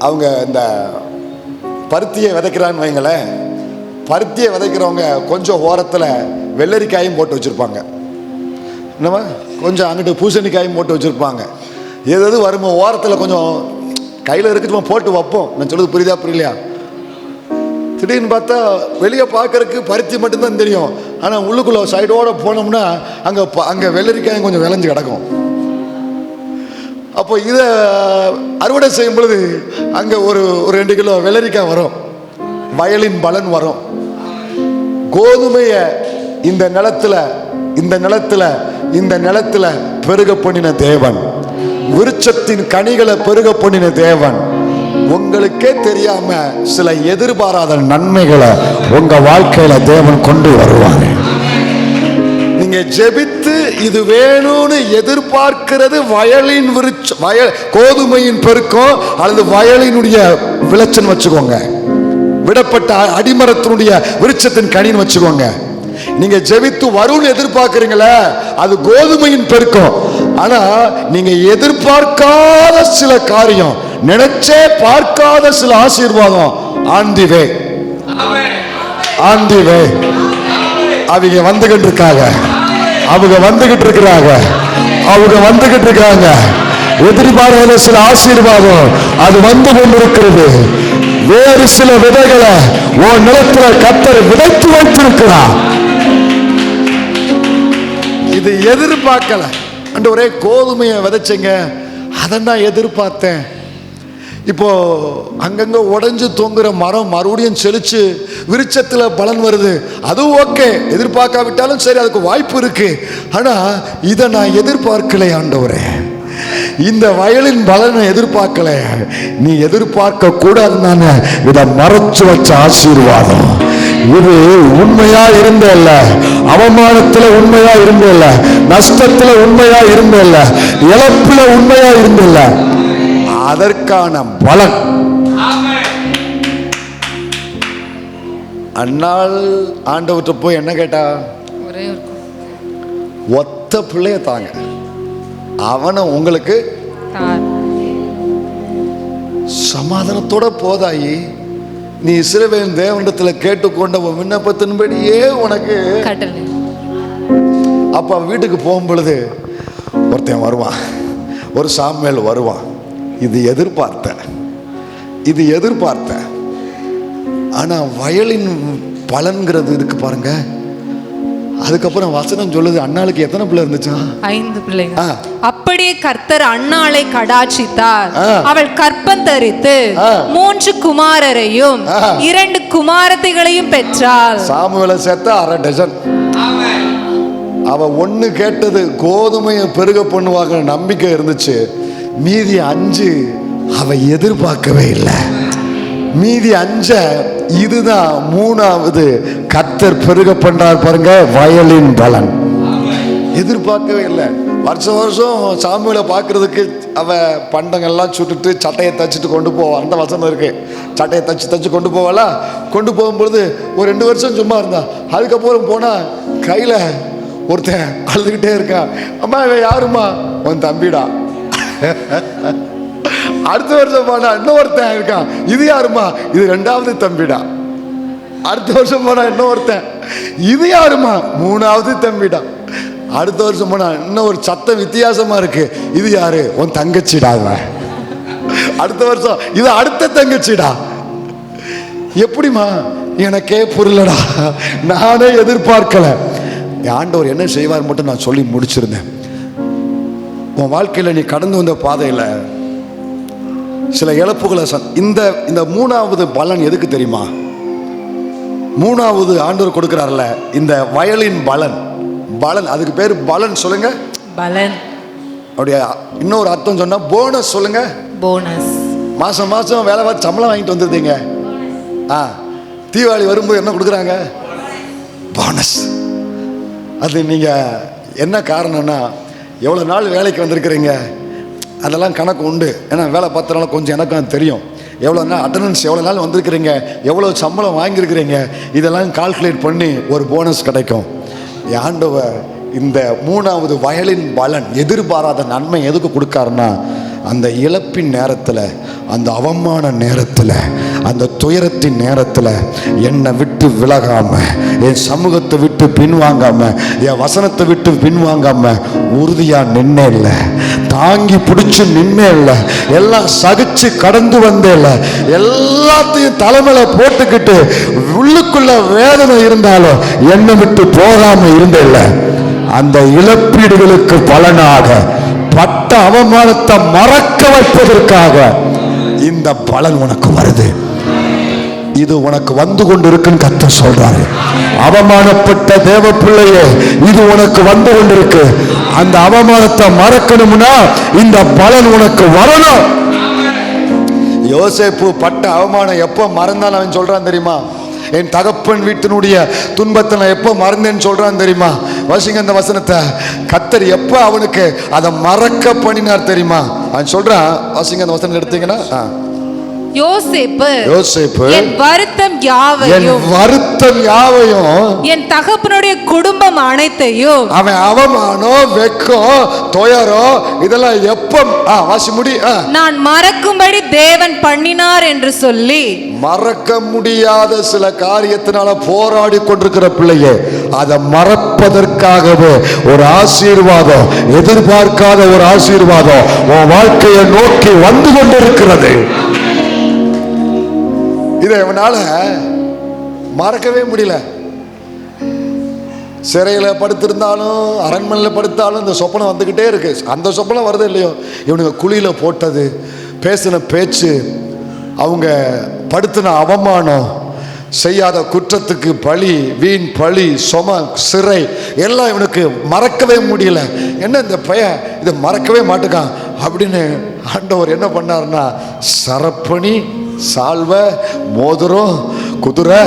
Speaker 1: அவங்க இந்த பருத்தியை விதைக்கிறான்னு வைங்களேன், பருத்தியை விதைக்கிறவங்க கொஞ்சம் ஓரத்தில் வெள்ளரிக்காயும் போட்டு வச்சுருப்பாங்க, என்னமா கொஞ்சம் அங்கிட்டு பூசணிக்காயும் போட்டு வச்சுருப்பாங்க. எது வருமோ ஓரத்தில் கொஞ்சம் கையில் இருக்குமா போட்டு வைப்போம். நான் சொல்லுறது புரியுதா புரியலையா? திடீர்னு பார்த்தா வெளியே பார்க்கறதுக்கு பருத்தி மட்டும்தான் தெரியும், ஆனால் உள்ளுக்குள்ள சைடோடு போனோம்னா அங்கே வெள்ளரிக்காயும் கொஞ்சம் விளைஞ்சு கிடக்கும். அப்போ இதை அறுவடை செய்யும் பொழுது அங்கே ஒரு 2 கிலோ வெள்ளரிக்காய் வரும், வயலின் பலன் வரும். கோதுமையை இந்த நிலத்துல பெருக பண்ணின தேவன், விருட்சத்தின் கனிகளை பெருக பண்ணின தேவன், உங்களுக்கே தெரியாம சில எதிர்பாராத நன்மைகளை உங்க வாழ்க்கையில தேவன் கொண்டு வருவார். நீங்க ஜெபித்து இது வேணும்னு எதிர்பார்க்கிறது வயலின் கோதுமையின் பெருக்கம் அல்லது வயலினுடைய விளைச்சல் வச்சுக்கோங்க, விடப்பட்ட அடிமரத்தினுடைய விருட்சத்தின் கனின்னு வச்சுக்கோங்க. நீங்க ஜெபித்து வரும்னு எதிர்பார்க்கிறீங்களே, அது கோதுமையின் பெருக்கம். ஆனா நீங்க எதிர்பார்க்காத சில காரியம், நினைச்சே பார்க்காத சில ஆசீர்வாதம் ஆன் தி வே. அவங்க வந்துகிட்டு இருக்காங்க, எதிர்பாராத சில ஆசீர்வாதம் அது வந்து கொண்டிருக்கிறது. வேறு சில விதைகளை உன் நிலத்துல கர்த்தர் விதைத்து வைத்திருக்கிறார். இது எதிர்பார்க்கல. ஒரே கோதுமையை விதைச்சங்க, அதை நான் எதிர்பார்த்தேன். இப்போ அங்கங்க உடைஞ்சு தொங்குற மரம் மறுபடியும் செழிச்சு விருட்சத்துல பலன் வருது, அதுவும் ஓகே. எதிர்பார்க்காவிட்டாலும் சரி, அதுக்கு வாய்ப்பு இருக்கு. ஆனா இதை நான் எதிர்பார்க்கலை ஆண்டவரே, இந்த வயலின் பலனை எதிர்பார்க்கல. நீ எதிர்பார்க்க கூடாதுன்னு இதை மறைச்சு வச்ச ஆசீர்வாதம். இது உண்மையா இருந்தல்ல, அவமானத்துல உண்மையா இருந்தல்ல, நஷ்டத்துல உண்மையா இருந்தல்ல, இழப்புல உண்மையா இருந்தல்ல, அதற்கான பலன். அண்ணாள் ஆண்டவர்கிட்ட போய் என்ன கேட்டா? ஒத்த பிள்ளைய தாங்க, அவனை உங்களுக்கு சமாதானத்தோட போதாயி, நீ இஸ்ரவேல் தேவனிடத்தில் கேட்டுக்கொண்ட விண்ணப்பத்தின்படியே உனக்கு. அப்ப வீட்டுக்கு போகும் பொழுது ஒருத்தன் வருவான், ஒரு சாமுவேல் வருவான். இது எதிர்பார்த்த. ஆனா வயலின் பலன்கிறது இருக்கு பாருங்க. அதுக்கப்புறம் வசனம் சொல்லுது, அண்ணாளுக்கு எத்தனை பிள்ளை இருந்துச்சா? 5 பிள்ளைகள்.
Speaker 2: அப்படியே கர்த்தர் அண்ணாளை கடாட்சித்தார். அவள் கற்பம் தரித்து 3 குமாரரையும் 2 குமாரத்திகளையும் பெற்றாள்.
Speaker 1: சாமுவேலை சேர்த்தா 1/2 டஜன். அவ ஒண்ணு கேட்டது கோதுமையை பெருக பண்ணுவாங்க நம்பிக்கை இருந்துச்சு. மீதி 5 அவ எதிர்பார்க்கவே இல்லை. மீதி 5 இதுதான் 3வது கர்த்தர் பெருக பண்றார் பாருங்க, வயலின் பலன். எதிர்பார்க்கவே இல்லை. வருஷம் வருஷம் சாமியில பார்க்கறதுக்கு அவ பண்டங்கள்லாம் சுட்டுட்டு சட்டையை தச்சுட்டு கொண்டு போவான். அந்த வசனம் இருக்கு, சட்டையை தச்சு கொண்டு போவாளா. கொண்டு போகும்பொழுது ஒரு 2 வருஷம் சும்மா இருந்தா. அதுக்கப்புறம் போனா கையில ஒருத்தன் அழுதுகிட்டே இருக்கான். அம்மா இவன் யாருமா? உன் தம்பிடா. அடுத்த வருஷம் போனா இன்னொருத்தன் இருக்கான். இது யாருமா? இது 2வது தம்பிடா. அடுத்த வருஷம் போனா இன்னொருத்தன். இது யாருமா? 3வது தம்பிடா. அடுத்த வருஷம் போனா இன்னும் ஒரு சத்தம் வித்தியாசமா இருக்கு. இது யாரு? உன் தங்கச்சிடா. அடுத்த வருஷம் இது அடுத்த தங்கச்சிடா. எப்படிமா? எனக்கே புரியலடா, நானே எதிர்பார்க்கல. ஆண்டவர் என்ன செய்வார் மட்டும் நான் சொல்லி முடிச்சிருந்தேன். உன் வாழ்க்கையில நீ கடந்து வந்த பாதையில சில இழப்புகளை இந்த 3வது பலன் எதுக்கு தெரியுமா? 3வது ஆண்டவர் கொடுக்கிறார்ல, இந்த வயலின் பலன். அதுக்கு பேர் பலன். சொல்லுங்க, பலன். அப்படியே இன்னொரு அர்த்தம் சொன்னா போனஸ். சொல்லுங்க, போனஸ். மாசம் மாசம் வேலை பார்த்து சம்பளம் வாங்கிட்டு வந்துருந்தீங்க. தீபாவளி வரும்போது என்ன கொடுக்குறாங்க? போனஸ். அது நீங்க என்ன காரணம்னா, எவ்வளோ நாள் வேலைக்கு வந்திருக்கிறீங்க அதெல்லாம் கணக்கு உண்டு. ஏன்னா வேலை பார்த்தனால கொஞ்சம் எனக்கும் தெரியும். எவ்வளோ நாள் அட்டண்டன்ஸ், எவ்வளோ நாள் வந்திருக்கிறீங்க, எவ்வளோ சம்பளம் வாங்கியிருக்கிறீங்க, இதெல்லாம் கால்குலேட் பண்ணி ஒரு போனஸ் கிடைக்கும். ஆண்டவர் இந்த 3வது வயலின் பலன், எதிர்பாராத நன்மை எதுக்கு கொடுக்காருன்னா, அந்த இழப்பின் நேரத்தில், அந்த அவமான நேரத்தில், அந்த துயரத்தின் நேரத்தில் என்னை விட்டு விலகாம, என் சமூகத்தை விட்டு பின்வாங்காம, என் வசனத்தை விட்டு பின்வாங்காம உறுதியா நின்னே இல்லை, தாங்கி பிடிச்சு நின்னே இல்லை, எல்லாம் சகிச்சு கடந்து வந்தே இல்லை, எல்லாத்தையும் தலைமையில போட்டுக்கிட்டு உள்ளுக்குள்ள வேதனை இருந்தாலும் என்னை விட்டு போகாம இருந்தே இல்லை. அந்த இழப்பீடுகளுக்கு பலனாக பட்ட அவமானத்தை மறக்க வைப்பதற்காக இந்த பலன் உனக்கு வருது. இது உனக்கு வந்து கொண்டு இருக்குன்னு கர்த்தர் சொல்றாரு. அவமானப்பட்ட தேவ பிள்ளையே, இது உனக்கு வந்து கொண்டிருக்கு. அந்த அவமானத்தை மறக்கணும்னா இந்த பலன் உனக்கு வரணும். யோசேப்பு பட்ட அவமானம் எப்ப மறந்தான் அவன் சொல்றான் தெரியுமா? என் தகப்பன் வீட்டினுடைய துன்பத்தை நான் எப்போ மறந்தேன்னு சொல்றான் தெரியுமா? வாசிங்க அந்த வசனத்தை. கர்த்தர் எப்ப அவனுக்கு அதை மறக்க பண்ணினார் தெரியுமா? அவன் சொல்றான், வாசிங்க அந்த வசனம் எடுத்தீங்கன்னா, யோசேப்பு என் வருத்தம் யாவையும் என் தகப்பனுடைய குடும்பம் அனைத்தையும் அவன் அவமானம், வெக்கம், துயரம் இதெல்லாம் எப்ப வாசி முடி நான் மறக்கும்படி தேவன் பண்ணினார் என்று சொல்லி, மறக்க முடியாத சில காரியத்தினால போராடி கொண்டிருக்கிற பிள்ளையே, அதை மறப்பதற்காகவே ஒரு ஆசீர்வாதம், எதிர்பார்க்காத ஒரு ஆசீர்வாதம் உன் வாழ்க்கையை நோக்கி வந்து கொண்டிருக்கிறது. இதை இவனால மறக்கவே முடியல. சிறையில் படுத்திருந்தாலும், அரண்மனையில் படுத்தாலும் இந்த சொப்பனம் வந்துக்கிட்டே இருக்கு. அந்த சொப்பனம் வருது இல்லையோ, இவனுங்க குழியில் போட்டது, பேசின பேச்சு, அவங்க படுத்தின அவமானம், செய்யாத குற்றத்துக்கு பழி, வீண் பழி, சிறை எல்லாம் இவனுக்கு மறக்கவே முடியல. என்ன இந்த பையன் இதை மறக்கவே மாட்டுக்கான் அப்படின்னு ஆண்டவர் என்ன பண்ணாருன்னா, சரப்பணி, சால்வை, மோதிரம், குதிரை,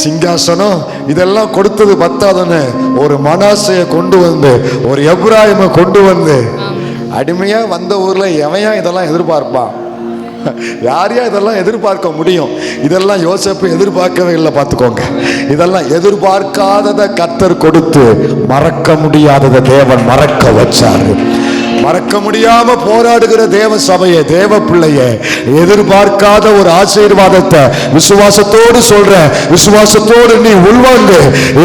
Speaker 1: சிங்காசனம் இதெல்லாம் கொடுத்தது பத்தாதுன்னு ஒரு மனாசையை கொண்டு வந்து, ஒரு எப்ராயிமை கொண்டு வந்து, அடிமையா வந்த ஊர்ல எவையா இதெல்லாம் எதிர்பார்ப்பான்? யாரையா இதெல்லாம் எதிர்பார்க்க முடியும்? இதெல்லாம் யோசேப்பு எதிர்பார்க்கவே இல்லை. பார்த்துக்கோங்க, இதெல்லாம் எதிர்பார்க்காததை கர்த்தர் கொடுத்து மறக்க முடியாததை தேவன் மறக்க வச்சாரு. மறக்க முடியாம போராடுகிற தேவ சபையை, தேவ பிள்ளையை, எதிர்பார்க்காத ஒரு ஆசீர்வாதத்தை விசுவாசத்தோடு சொல்ற, விசுவாசத்தோடு நீ உள்வாங்க.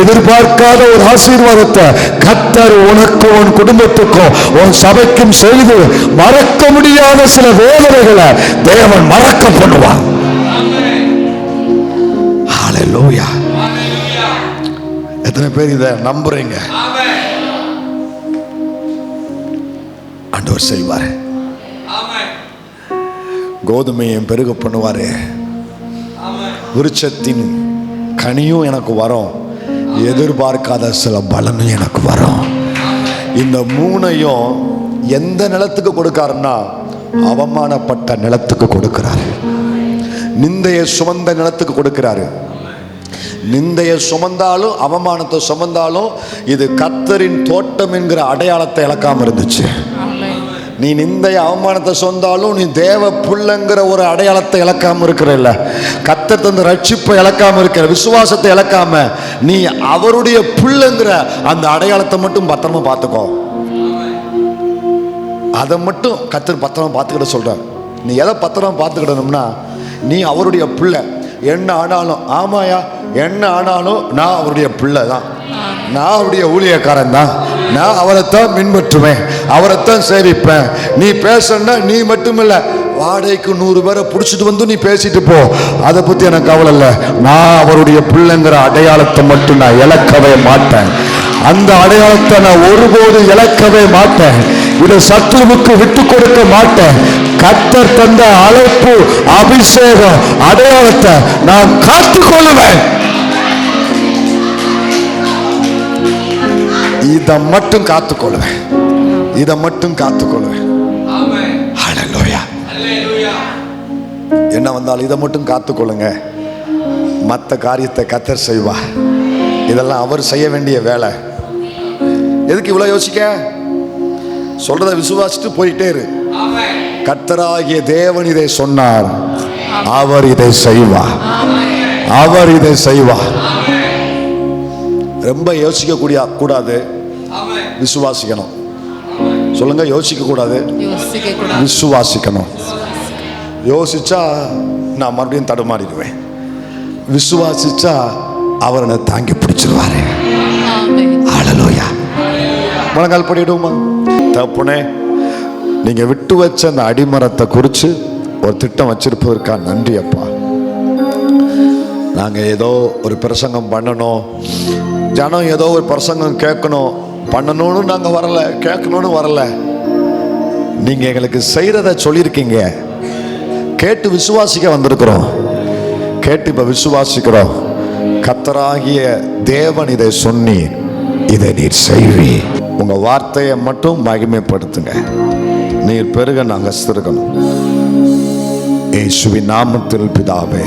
Speaker 1: எதிர்பார்க்காத ஒரு ஆசீர்வாதத்தை கர்த்தர் உனக்கு, உன் குடும்பத்துக்கும், உன் சபைக்கும் செய்து மறக்க முடியாத சில வேதனைகளை தேவன் மறக்க பண்ணுவார். ஹல்லேலூயா. எத்தனை பேர் இதை நம்புறீங்க? ஆண்டவர் செய்வார். கோதுமையை பெருக பண்ணுவாரு. விருட்சத்தின் கனியும் எனக்கு வரும், எதிர்பார்க்காத சில பலனும் எனக்கு வரும். இந்த 3ஐயும் எந்த நிலத்துக்கு கொடுக்காருன்னா, அவமானப்பட்ட நிலத்துக்கு கொடுக்கிறாரு, நிந்தையை சுமந்த நிலத்துக்கு கொடுக்கிறாரு. நிந்தையை சுமந்தாலும் அவமானத்தை சுமந்தாலும் இது கர்த்தரின் தோட்டம் என்கிற அடையாளத்தை இழக்காம இருந்துச்சு. நீ நிந்தைய அவமானத்தை சொந்தாலும் நீ தேவ புள்ளங்கிற ஒரு அடையாளத்தை இழக்காம இருக்கிறல்ல, கர்த்தர் தந்த ரட்சிப்பை இழக்காம இருக்கிற, விசுவாசத்தை இழக்காம நீ அவருடைய புள்ளங்கிற அந்த அடையாளத்தை மட்டும் பத்திரமா பார்த்துக்கோ. அதை மட்டும் கர்த்தர் பத்திரமா பார்த்துக்கிட்ட சொல்றார். நீ எதை பத்திரமா பார்த்துக்கிடணும்னா, நீ அவருடைய பிள்ளை. என்ன ஆனாலும், ஆமாயா என்ன ஆனாலும் நான் அவருடைய பிள்ளை தான், நான் அவருடைய ஊழியக்காரன் தான், நான் அவரைத்தான் பின்பற்றுவேன், அவரைத்தான் சேவிப்பேன். நீ பேசணும்னா நீ மட்டும் இல்லை, வாடகைக்கு 100 பேரை பிடிச்சிட்டு வந்து நீ பேசிட்டு போ, அதை பற்றி எனக்கு கவலை இல்லை. நான் அவருடைய பிள்ளைங்கிற அடையாளத்தை மட்டும் நான் இழக்கவே மாட்டேன். அந்த அடையாளத்தை நான் ஒருபோது இழக்கவே மாட்டேன். இதை சத்துருவுக்கு விட்டு கொடுக்க மாட்டேன். கர்த்தர் தந்த அழைப்பு, அபிஷேகம், அடையாளத்தை நான் காத்துக்கொள்ளுவேன். இதை மட்டும் காத்துக்கொள்ளுவேன், இதை மட்டும் காத்துக்கொள்ளுவேன். ஹல்லேலூயா. என்ன வந்தாலும் இதை மட்டும் காத்துக்கொள்ளுங்க. மற்ற காரியத்தை கர்த்தர் செய்வா. இதெல்லாம் அவர் செய்ய வேண்டிய வேலை. எதுக்கு இவ்வளவு யோசிக்க? சொல்றத விசுவாசிட்டு போயிட்டே இரு. கர்த்தராகிய தேவன் இதை சொன்னார், அவர் இதை செய்வார், அவர் இதை செய்வார். ரொம்ப யோசிக்க கூடாது, விசுவாசிக்கணும். சொல்லுங்க, யோசிக்க கூடாது, விசுவாசிக்கணும். யோசிச்சா நான் மறுபடியும் தடுமாறிடுவேன். விசுவாசிச்சா அவர் என்னை தாங்கி பிடிச்சிருவாரு. ஹல்லேலூயா. முழங்கால் படிடுமா? தப்புனே, நீங்க விட்டு வச்ச அந்த அடிமரத்தை குறித்து ஒரு திட்டம் வச்சிருப்பதற்காக நன்றி அப்பா. நாங்க ஏதோ ஒரு பிரசங்கம் பண்ணணும், ஜனம் ஏதோ ஒரு பிரசங்கம் கேட்கணும் பண்ணணும்னு நாங்க வரல, கேட்கணும்னு வரல. நீங்க எங்களுக்கு செய்யறத சொல்லியிருக்கீங்க, கேட்டு விசுவாசிக்க வந்திருக்கிறோம். கேட்டு இப்ப விசுவாசிக்கிறோம். கர்த்தராகிய தேவன் இதை சொன்னீர், இதை நீர் செய்வி. உங்க வார்த்தையை மட்டும் மகிமைப்படுத்துங்க. நீர் பெருக, நாங்க சிறுகணும். இயேசுவின் நாமத்தில் பிதாவே.